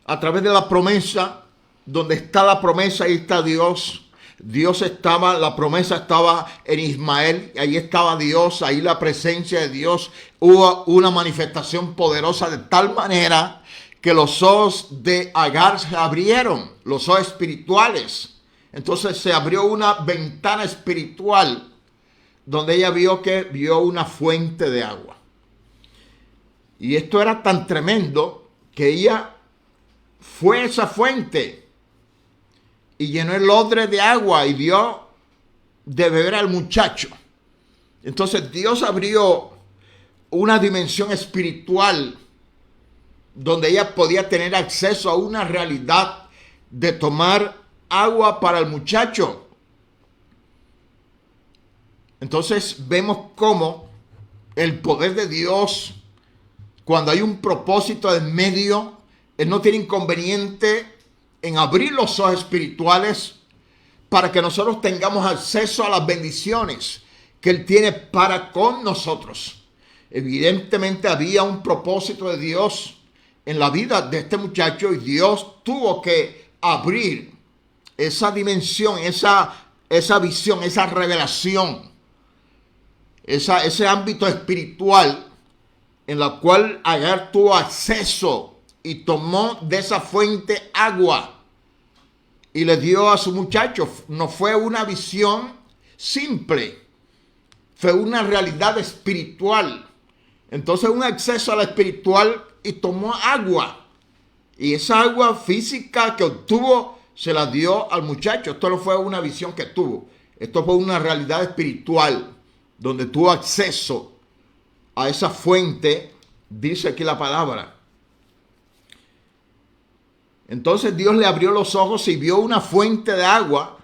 a través de la promesa. Donde está la promesa, ahí está Dios. Dios estaba, la promesa estaba en Ismael, ahí estaba Dios, ahí la presencia de Dios. Hubo una manifestación poderosa de tal manera que los ojos de Agar se abrieron, los ojos espirituales. Entonces se abrió una ventana espiritual donde ella vio una fuente de agua. Y esto era tan tremendo que ella fue a esa fuente y llenó el odre de agua y dio de beber al muchacho. Entonces Dios abrió una dimensión espiritual donde ella podía tener acceso a una realidad de tomar agua para el muchacho. Entonces vemos cómo el poder de Dios, cuando hay un propósito en medio, Él no tiene inconveniente en abrir los ojos espirituales para que nosotros tengamos acceso a las bendiciones que Él tiene para con nosotros. Evidentemente había un propósito de Dios en la vida de este muchacho y Dios tuvo que abrir esa dimensión, esa visión, esa revelación, ese ámbito espiritual en la cual Agar tuvo acceso y tomó de esa fuente agua y le dio a su muchacho. No fue una visión simple, fue una realidad espiritual. Entonces un acceso a la espiritual y tomó agua. Y esa agua física que obtuvo se la dio al muchacho. Esto no fue una visión que tuvo. Esto fue una realidad espiritual donde tuvo acceso a esa fuente, dice aquí la palabra. Entonces Dios le abrió los ojos y vio una fuente de agua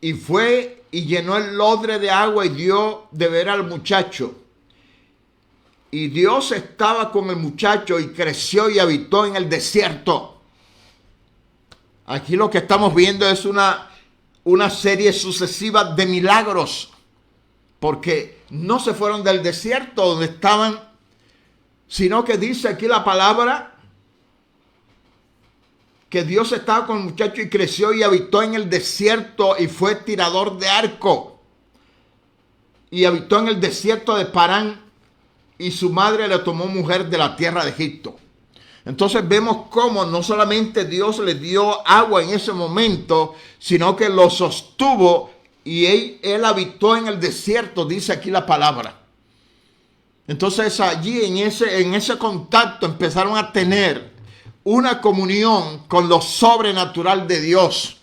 y fue y llenó el odre de agua y dio de beber al muchacho. Y Dios estaba con el muchacho y creció y habitó en el desierto. Aquí lo que estamos viendo es una serie sucesiva de milagros, porque no se fueron del desierto donde estaban, sino que dice aquí la palabra que Dios estaba con el muchacho y creció y habitó en el desierto y fue tirador de arco. Y habitó en el desierto de Parán y su madre le tomó mujer de la tierra de Egipto. Entonces vemos cómo no solamente Dios le dio agua en ese momento, sino que lo sostuvo y él habitó en el desierto, dice aquí la palabra. Entonces allí en ese contacto empezaron a tener una comunión con lo sobrenatural de Dios.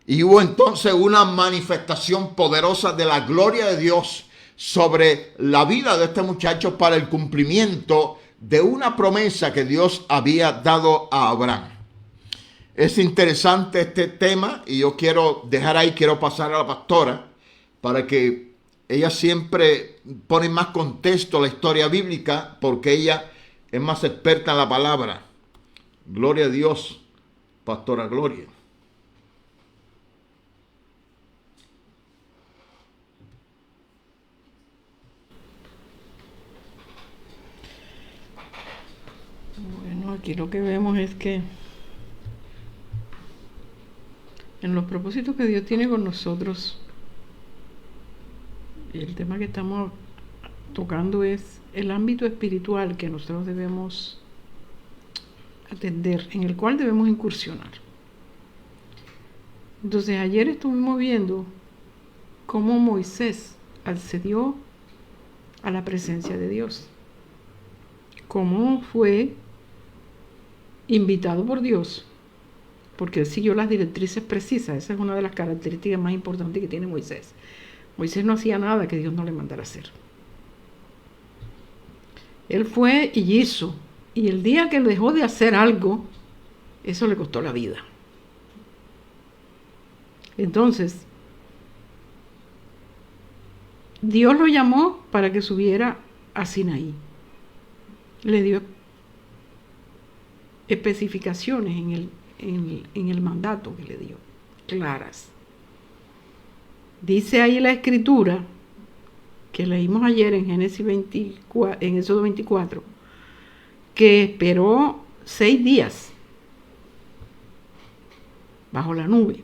Y hubo entonces una manifestación poderosa de la gloria de Dios sobre la vida de este muchacho para el cumplimiento de una promesa que Dios había dado a Abraham. Es interesante este tema y yo quiero pasar a la pastora para que ella siempre pone más contexto a la historia bíblica porque ella es más experta en la palabra. Gloria a Dios, Pastora Gloria. Bueno, aquí lo que vemos es que en los propósitos que Dios tiene con nosotros, y el tema que estamos tocando es el ámbito espiritual que nosotros debemos atender, en el cual debemos incursionar. Entonces ayer estuvimos viendo cómo Moisés accedió a la presencia de Dios, cómo fue invitado por Dios, porque él siguió las directrices precisas. Esa es una de las características más importantes que tiene Moisés. Moisés no hacía nada que Dios no le mandara hacer. Él fue y hizo. Y el día que dejó de hacer algo, eso le costó la vida. Entonces, Dios lo llamó para que subiera a Sinaí. Le dio especificaciones en el mandato que le dio, claras. Dice ahí la escritura, que leímos ayer en Génesis 24, en Éxodo 24, que esperó 6 días bajo la nube.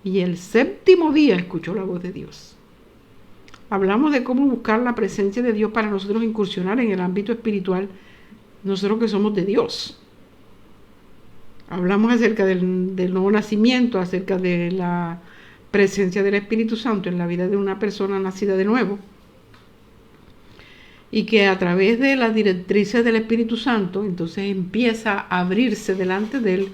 Y el 7º día escuchó la voz de Dios. Hablamos de cómo buscar la presencia de Dios para nosotros incursionar en el ámbito espiritual, nosotros que somos de Dios. Hablamos acerca del nuevo nacimiento, acerca de la presencia del Espíritu Santo en la vida de una persona nacida de nuevo. Y que a través de las directrices del Espíritu Santo, entonces empieza a abrirse delante de él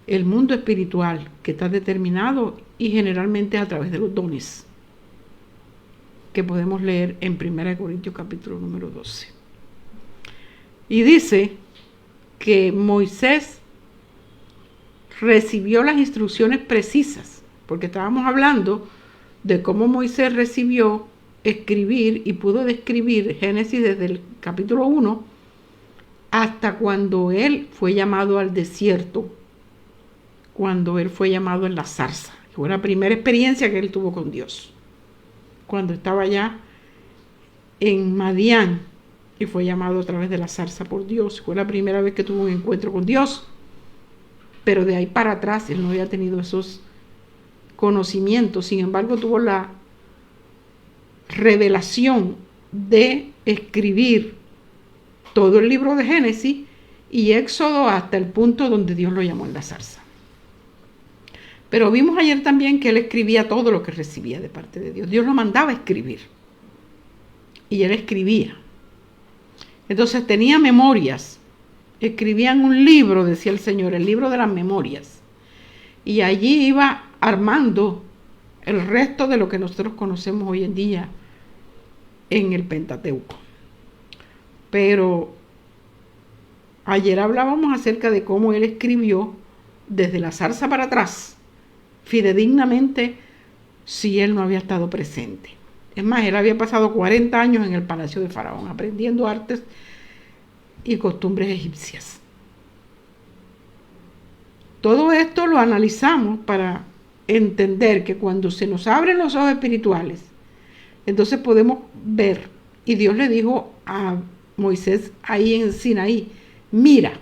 el mundo espiritual, que está determinado y generalmente a través de los dones, que podemos leer en 1 Corintios capítulo número 12. Y dice que Moisés recibió las instrucciones precisas, porque estábamos hablando de cómo Moisés recibió escribir y pudo describir Génesis desde el capítulo 1 hasta cuando él fue llamado al desierto, cuando él fue llamado en la zarza. Fue la primera experiencia que él tuvo con Dios, cuando estaba allá en Madián y fue llamado a través de la zarza por Dios. Fue la primera vez que tuvo un encuentro con Dios, pero de ahí para atrás él no había tenido esos conocimientos. Sin embargo, tuvo la revelación de escribir todo el libro de Génesis y Éxodo hasta el punto donde Dios lo llamó en la zarza. Pero vimos ayer también que él escribía todo lo que recibía de parte de Dios. Dios lo mandaba a escribir y él escribía. Entonces tenía memorias. Escribían un libro, decía el Señor, el libro de las memorias. Y allí iba armando el resto de lo que nosotros conocemos hoy en día en el Pentateuco. Pero ayer hablábamos acerca de cómo él escribió desde la zarza para atrás, fidedignamente, si él no había estado presente. Es más, él había pasado 40 años en el palacio de Faraón, aprendiendo artes y costumbres egipcias. Todo esto lo analizamos para entender que cuando se nos abren los ojos espirituales, entonces podemos ver. Y Dios le dijo a Moisés ahí en Sinaí, mira,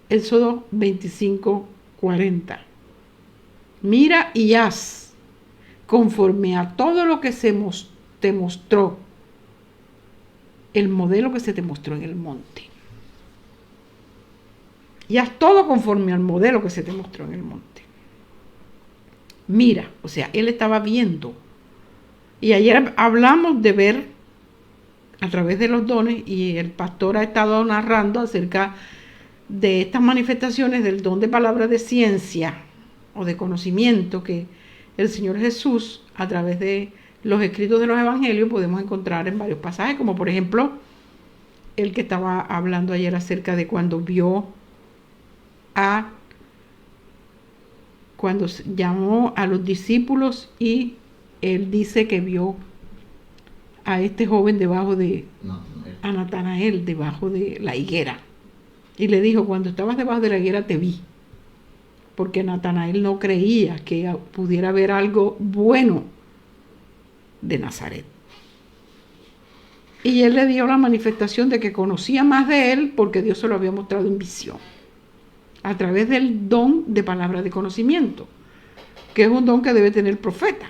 Éxodo 25:40. Mira y haz conforme a todo lo que te mostró, el modelo que se te mostró en el monte. Y haz todo conforme al modelo que se te mostró en el monte. Mira, o sea, él estaba viendo. Y ayer hablamos de ver a través de los dones, y el pastor ha estado narrando acerca de estas manifestaciones del don de palabra de ciencia o de conocimiento que el Señor Jesús, a través de los escritos de los evangelios, podemos encontrar en varios pasajes, como por ejemplo el que estaba hablando ayer acerca de cuando llamó a los discípulos y él dice que vio a este joven a Natanael debajo de la higuera. Y le dijo, cuando estabas debajo de la higuera te vi. Porque Natanael no creía que pudiera haber algo bueno de Nazaret. Y él le dio la manifestación de que conocía más de él porque Dios se lo había mostrado en visión, a través del don de palabra de conocimiento, que es un don que debe tener el profeta.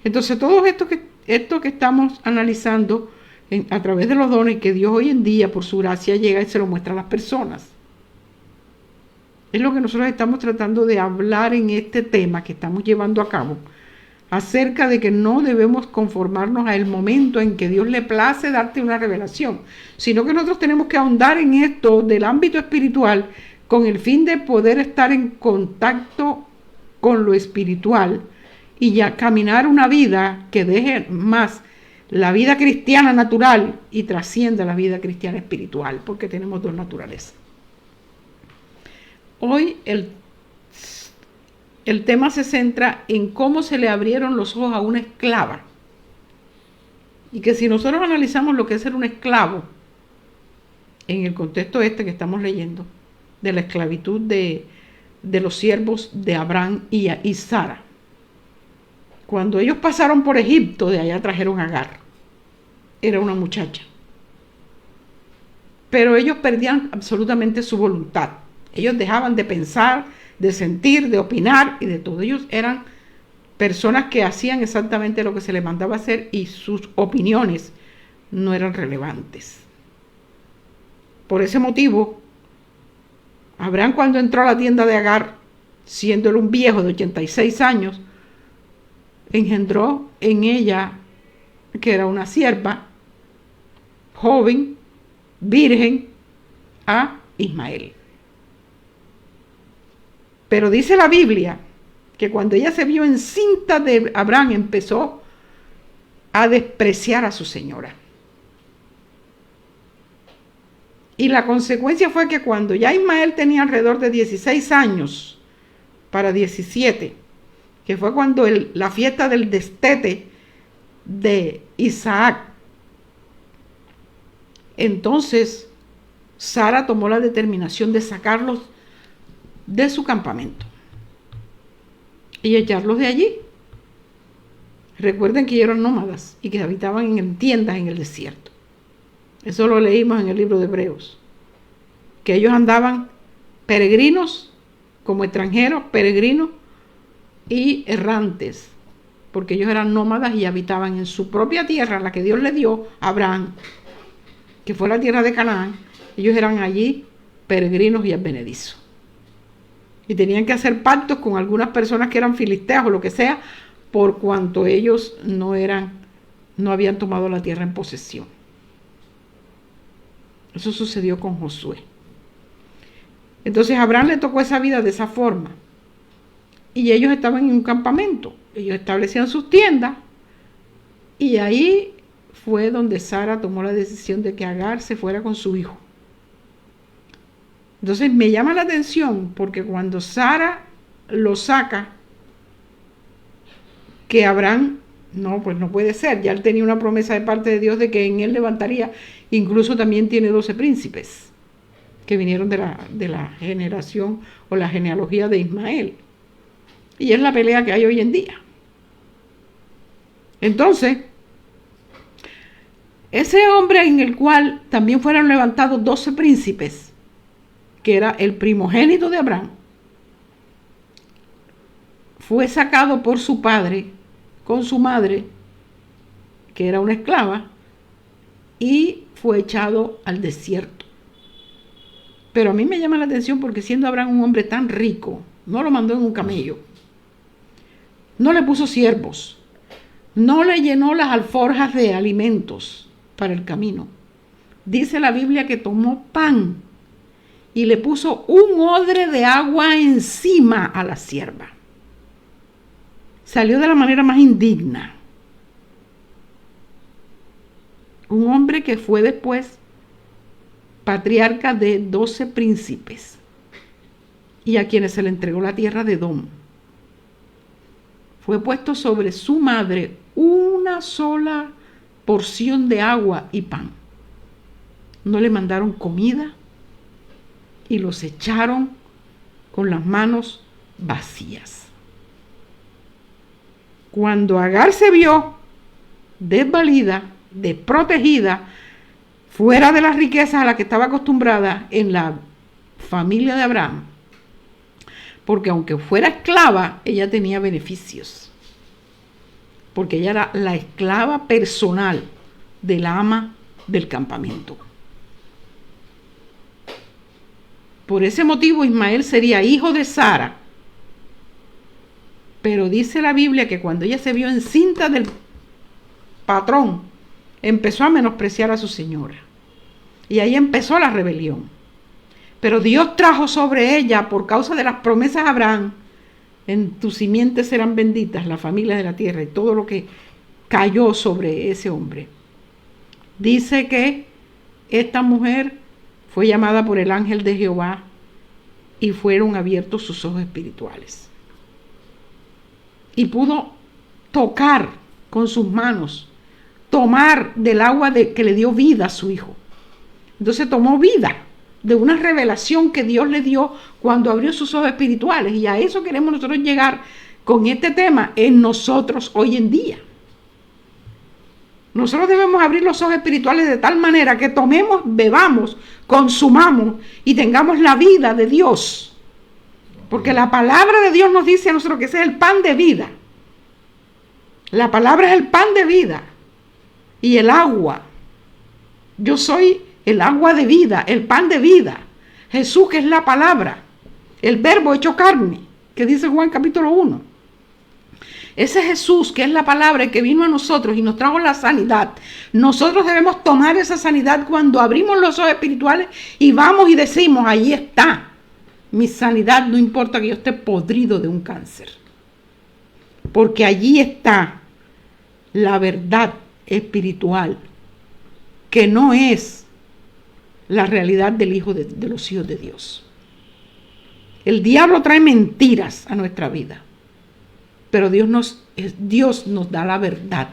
Entonces, todo esto que estamos analizando a través de los dones que Dios hoy en día, por su gracia, llega y se lo muestra a las personas. Es lo que nosotros estamos tratando de hablar en este tema que estamos llevando a cabo, acerca de que no debemos conformarnos al momento en que Dios le place darte una revelación, sino que nosotros tenemos que ahondar en esto del ámbito espiritual con el fin de poder estar en contacto con lo espiritual y ya caminar una vida que deje más la vida cristiana natural y trascienda la vida cristiana espiritual, porque tenemos dos naturalezas. Hoy el tema se centra en cómo se le abrieron los ojos a una esclava. Y que si nosotros analizamos lo que es ser un esclavo, en el contexto que estamos leyendo, de la esclavitud de los siervos de Abraham y Sara, cuando ellos pasaron por Egipto, de allá trajeron a Agar. Era una muchacha. Pero ellos perdían absolutamente su voluntad. Ellos dejaban de pensar, de sentir, de opinar y de todo. Ellos eran personas que hacían exactamente lo que se les mandaba hacer y sus opiniones no eran relevantes. Por ese motivo, Abraham, cuando entró a la tienda de Agar, siendo él un viejo de 86 años, engendró en ella, que era una sierva, joven, virgen, a Ismael. Pero dice la Biblia que cuando ella se vio encinta de Abraham, empezó a despreciar a su señora. Y la consecuencia fue que cuando ya Ismael tenía alrededor de 16 años, para 17, que fue cuando la fiesta del destete de Isaac, entonces Sara tomó la determinación de sacarlos de su campamento y echarlos de allí. Recuerden que ellos eran nómadas y que habitaban en tiendas en el desierto. Eso lo leímos en el libro de Hebreos, que ellos andaban peregrinos, como extranjeros, peregrinos y errantes, porque ellos eran nómadas y habitaban en su propia tierra, la que Dios le dio a Abraham, que fue la tierra de Canaán. Ellos eran allí peregrinos y advenedizos. Y tenían que hacer pactos con algunas personas que eran filisteas o lo que sea, por cuanto ellos no habían tomado la tierra en posesión. Eso sucedió con Josué. Entonces a Abraham le tocó esa vida de esa forma. Y ellos estaban en un campamento. Ellos establecían sus tiendas. Y ahí fue donde Sara tomó la decisión de que Agar se fuera con su hijo. Entonces me llama la atención porque cuando Sara lo saca, que Abraham, no, pues no puede ser. Ya él tenía una promesa de parte de Dios de que en él levantaría, incluso también tiene 12 príncipes que vinieron de la generación o la genealogía de Ismael. Y es la pelea que hay hoy en día. Entonces, ese hombre en el cual también fueron levantados 12 príncipes, que era el primogénito de Abraham, fue sacado por su padre con su madre, que era una esclava, y fue echado al desierto. Pero a mí me llama la atención porque siendo Abraham un hombre tan rico, no lo mandó en un camello, no le puso siervos, no le llenó las alforjas de alimentos para el camino. Dice la Biblia que tomó pan y le puso un odre de agua encima a la sierva. Salió de la manera más indigna. Un hombre que fue después patriarca de 12 príncipes y a quienes se le entregó la tierra de Edom. Fue puesto sobre su madre una sola porción de agua y pan. No le mandaron comida y los echaron con las manos vacías. Cuando Agar se vio desvalida, desprotegida, fuera de las riquezas a las que estaba acostumbrada en la familia de Abraham, porque aunque fuera esclava, ella tenía beneficios, porque ella era la esclava personal de la ama del campamento. Por ese motivo Ismael sería hijo de Sara. Pero dice la Biblia que cuando ella se vio encinta del patrón, empezó a menospreciar a su señora. Y ahí empezó la rebelión. Pero Dios trajo sobre ella, por causa de las promesas de Abraham, en tu simiente serán benditas las familias de la tierra, y todo lo que cayó sobre ese hombre. Dice que esta mujer fue llamada por el ángel de Jehová y fueron abiertos sus ojos espirituales. Y pudo tocar con sus manos, tomar del agua que le dio vida a su hijo. Entonces tomó vida de una revelación que Dios le dio cuando abrió sus ojos espirituales. Y a eso queremos nosotros llegar con este tema en nosotros hoy en día. Nosotros debemos abrir los ojos espirituales de tal manera que tomemos, bebamos, consumamos y tengamos la vida de Dios. Porque la palabra de Dios nos dice a nosotros que ese es el pan de vida. La palabra es el pan de vida. Y el agua. Yo soy el agua de vida, el pan de vida. Jesús, que es la palabra. El verbo hecho carne, que dice Juan capítulo 1. Ese Jesús, que es la palabra que vino a nosotros y nos trajo la sanidad. Nosotros debemos tomar esa sanidad cuando abrimos los ojos espirituales y vamos y decimos, ahí está mi sanidad, no importa que yo esté podrido de un cáncer. Porque allí está la verdad espiritual, que no es la realidad del hijo de los hijos de Dios. El diablo trae mentiras a nuestra vida, pero Dios nos da la verdad.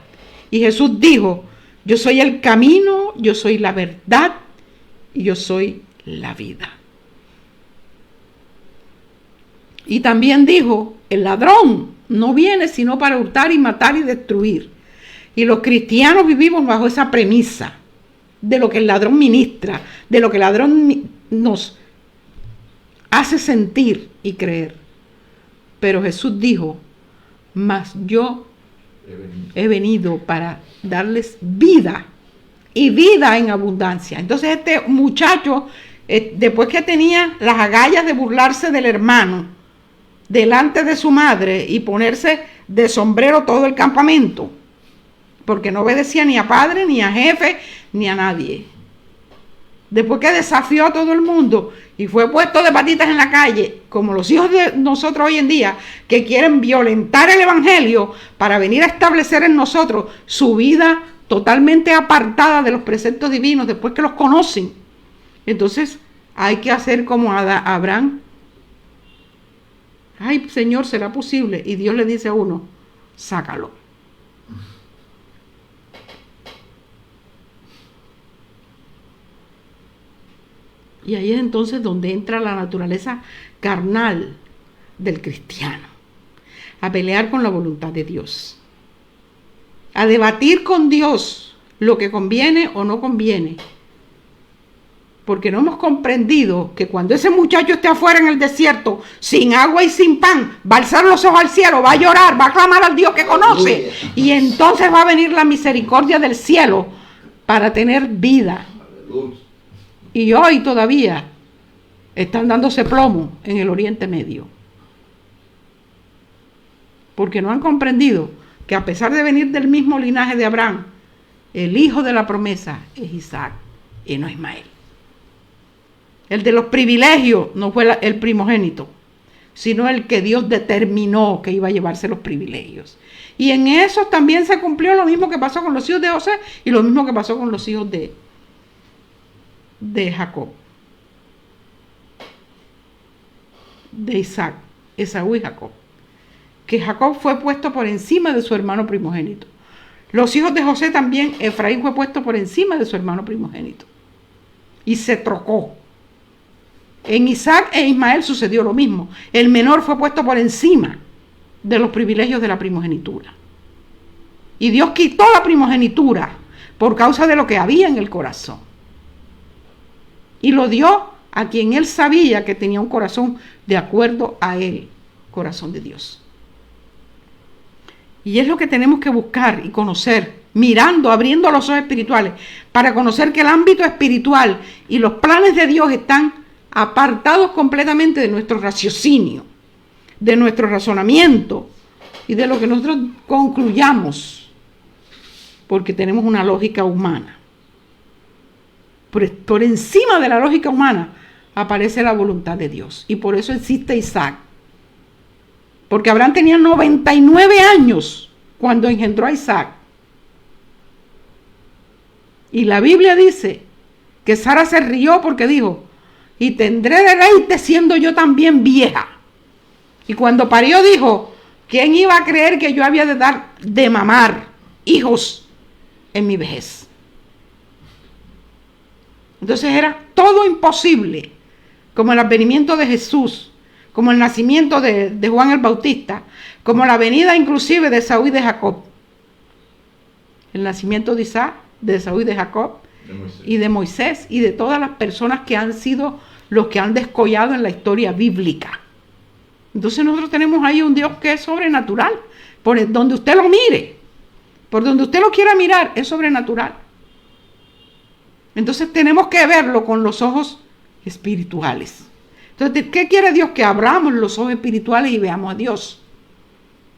Y Jesús dijo, yo soy el camino, yo soy la verdad y yo soy la vida. Y también dijo, el ladrón no viene sino para hurtar y matar y destruir. Y los cristianos vivimos bajo esa premisa de lo que el ladrón ministra, de lo que el ladrón nos hace sentir y creer. Pero Jesús dijo, mas yo he venido para darles vida y vida en abundancia. Entonces este muchacho, después que tenía las agallas de burlarse del hermano delante de su madre y ponerse de sombrero todo el campamento, porque no obedecía ni a padre, ni a jefe, ni a nadie. Después que desafió a todo el mundo y fue puesto de patitas en la calle, como los hijos de nosotros hoy en día, que quieren violentar el evangelio para venir a establecer en nosotros su vida totalmente apartada de los preceptos divinos después que los conocen. Entonces hay que hacer como Abraham. Ay, Señor, ¿será posible? Y Dios le dice a uno, sácalo. Y ahí es entonces donde entra la naturaleza carnal del cristiano, a pelear con la voluntad de Dios, a debatir con Dios lo que conviene o no conviene, porque no hemos comprendido que cuando ese muchacho esté afuera en el desierto, sin agua y sin pan, va a alzar los ojos al cielo, va a llorar, va a clamar al Dios que conoce, y entonces va a venir la misericordia del cielo para tener vida. Y hoy todavía están dándose plomo en el Oriente Medio, porque no han comprendido que a pesar de venir del mismo linaje de Abraham, el hijo de la promesa es Isaac y no Ismael. El de los privilegios no fue el primogénito, sino el que Dios determinó que iba a llevarse los privilegios. Y en eso también se cumplió lo mismo que pasó con los hijos de José y lo mismo que pasó con los hijos de Jacob, de Isaac, Esaú y Jacob, que Jacob fue puesto por encima de su hermano primogénito. Los hijos de José también, Efraín fue puesto por encima de su hermano primogénito y se trocó. En Isaac e Ismael sucedió lo mismo. El menor fue puesto por encima de los privilegios de la primogenitura. Y Dios quitó la primogenitura por causa de lo que había en el corazón. Y lo dio a quien él sabía que tenía un corazón de acuerdo a él, corazón de Dios. Y es lo que tenemos que buscar y conocer, mirando, abriendo los ojos espirituales, para conocer que el ámbito espiritual y los planes de Dios están apartados completamente de nuestro raciocinio, de nuestro razonamiento y de lo que nosotros concluyamos, porque tenemos una lógica humana. Por encima de la lógica humana aparece la voluntad de Dios, y por eso existe Isaac, porque Abraham tenía 99 años cuando engendró a Isaac. Y la Biblia dice que Sara se rió porque dijo, y tendré deleite siendo yo también vieja. Y cuando parió dijo, ¿quién iba a creer que yo había de dar de mamar hijos en mi vejez? Entonces era todo imposible, como el advenimiento de Jesús, como el nacimiento de Juan el Bautista, como la venida inclusive de Esaú y de Jacob. El nacimiento de Isaac, de Esaú y de Jacob, y de Moisés, y de todas las personas que han sido los que han descollado en la historia bíblica. Entonces nosotros tenemos ahí un Dios que es sobrenatural, por donde usted lo mire, por donde usted lo quiera mirar, es sobrenatural. Entonces tenemos que verlo con los ojos espirituales. Entonces, ¿qué quiere Dios? Que abramos los ojos espirituales y veamos a Dios.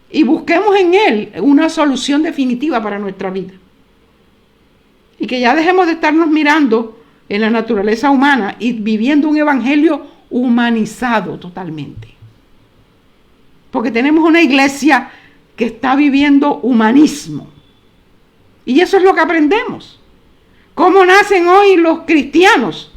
Y busquemos en Él una solución definitiva para nuestra vida. Y que ya dejemos de estarnos mirando en la naturaleza humana y viviendo un evangelio humanizado totalmente. Porque tenemos una iglesia que está viviendo humanismo. Y eso es lo que aprendemos. ¿Cómo nacen hoy los cristianos?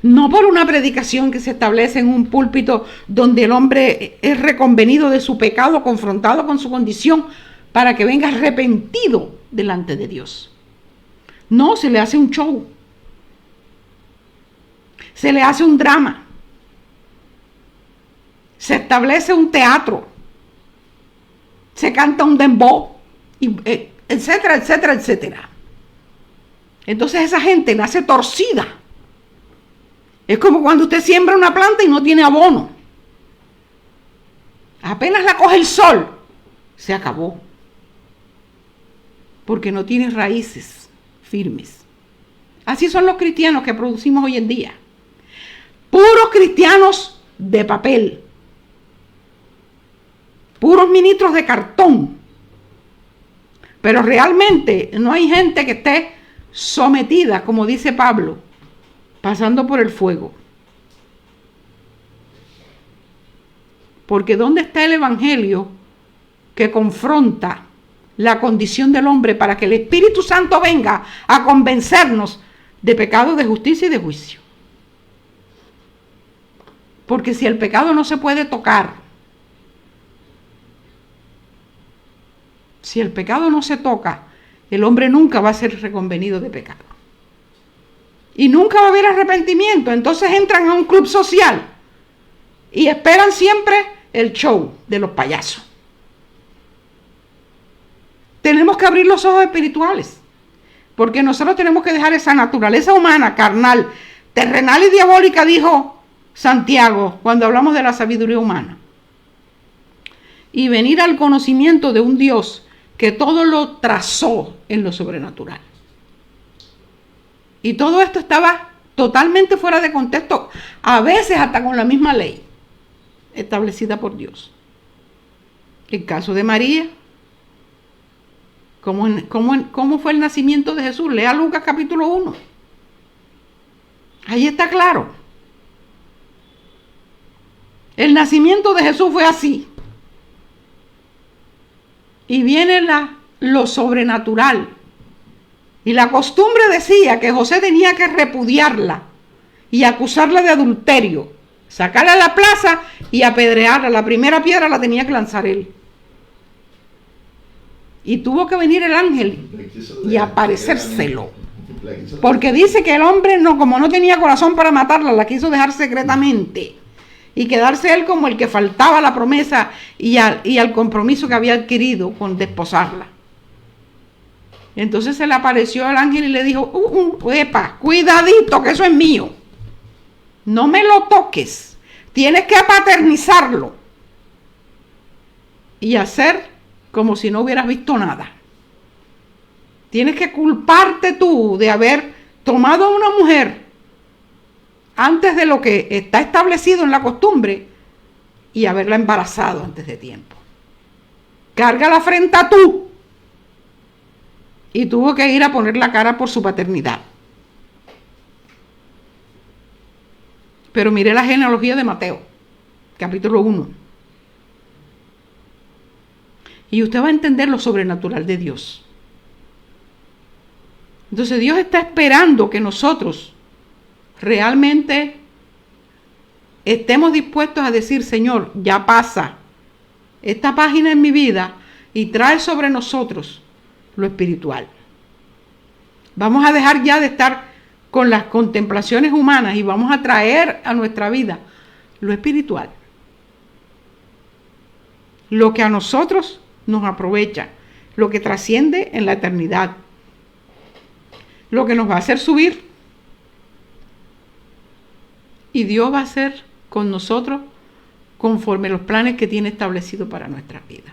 No por una predicación que se establece en un púlpito donde el hombre es reconvenido de su pecado, confrontado con su condición, para que venga arrepentido delante de Dios. No, se le hace un show. Se le hace un drama. Se establece un teatro. Se canta un dembow, etcétera, etcétera, etcétera. Entonces esa gente nace torcida. Es como cuando usted siembra una planta y no tiene abono. Apenas la coge el sol, se acabó. Porque no tiene raíces firmes. Así son los cristianos que producimos hoy en día. Puros cristianos de papel. Puros ministros de cartón. Pero realmente no hay gente que esté sometida, como dice Pablo, pasando por el fuego. Porque ¿dónde está el evangelio que confronta la condición del hombre para que el Espíritu Santo venga a convencernos de pecado, de justicia y de juicio? Porque si el pecado no se puede tocar, si el pecado no se toca, el hombre nunca va a ser reconvenido de pecado. Y nunca va a haber arrepentimiento. Entonces entran a un club social y esperan siempre el show de los payasos. Tenemos que abrir los ojos espirituales, porque nosotros tenemos que dejar esa naturaleza humana, carnal, terrenal y diabólica, dijo Santiago cuando hablamos de la sabiduría humana, y venir al conocimiento de un Dios que todo lo trazó en lo sobrenatural. Y todo esto estaba totalmente fuera de contexto, a veces hasta con la misma ley establecida por Dios. El caso de María, ¿cómo fue el nacimiento de Jesús? Lea Lucas capítulo 1. Ahí está claro. El nacimiento de Jesús fue así. Y viene lo sobrenatural. Y la costumbre decía que José tenía que repudiarla y acusarla de adulterio, sacarla a la plaza y apedrearla. La primera piedra la tenía que lanzar él. Y tuvo que venir el ángel y aparecérselo. Porque dice que el hombre, como no tenía corazón para matarla, la quiso dejar secretamente. Y quedarse él como el que faltaba a la promesa y al compromiso que había adquirido con desposarla. Entonces se le apareció el ángel y le dijo, epa, cuidadito que eso es mío. No me lo toques. Tienes que paternizarlo. Y hacer como si no hubieras visto nada. Tienes que culparte tú de haber tomado a una mujer antes de lo que está establecido en la costumbre y haberla embarazado antes de tiempo. Carga la afrenta tú. Y tuvo que ir a poner la cara por su paternidad. Pero mire la genealogía de Mateo, capítulo 1. y usted va a entender lo sobrenatural de Dios. Entonces Dios está esperando que nosotros realmente estemos dispuestos a decir, Señor, ya pasa esta página en mi vida y trae sobre nosotros lo espiritual. Vamos a dejar ya de estar con las contemplaciones humanas y vamos a traer a nuestra vida lo espiritual. Lo que a nosotros nos aprovecha, lo que trasciende en la eternidad, lo que nos va a hacer subir. Y Dios va a hacer con nosotros conforme los planes que tiene establecidos para nuestras vidas.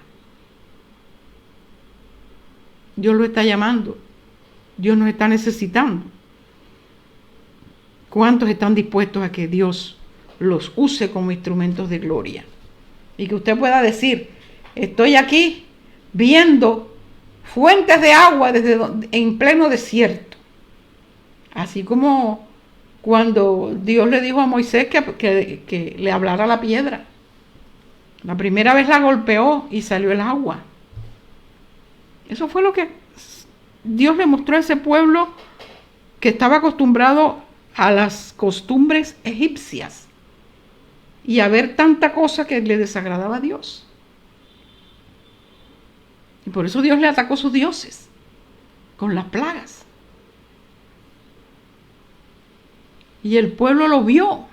Dios lo está llamando. Dios nos está necesitando. ¿Cuántos están dispuestos a que Dios los use como instrumentos de gloria? Y que usted pueda decir, estoy aquí viendo fuentes de agua en pleno desierto. Así como cuando Dios le dijo a Moisés que le hablara a la piedra. La primera vez la golpeó y salió el agua. Eso fue lo que Dios le mostró a ese pueblo que estaba acostumbrado a las costumbres egipcias y a ver tanta cosa que le desagradaba a Dios. Y por eso Dios le atacó a sus dioses con las plagas. Y el pueblo lo vio.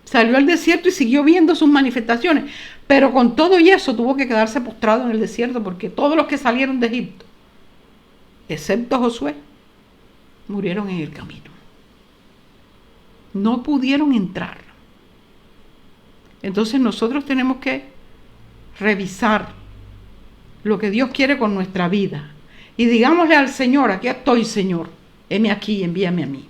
Salió al desierto y siguió viendo sus manifestaciones. Pero con todo y eso tuvo que quedarse postrado en el desierto porque todos los que salieron de Egipto, excepto Josué, murieron en el camino. No pudieron entrar. Entonces nosotros tenemos que revisar lo que Dios quiere con nuestra vida. Y digámosle al Señor, aquí estoy, Señor, heme aquí, envíame a mí.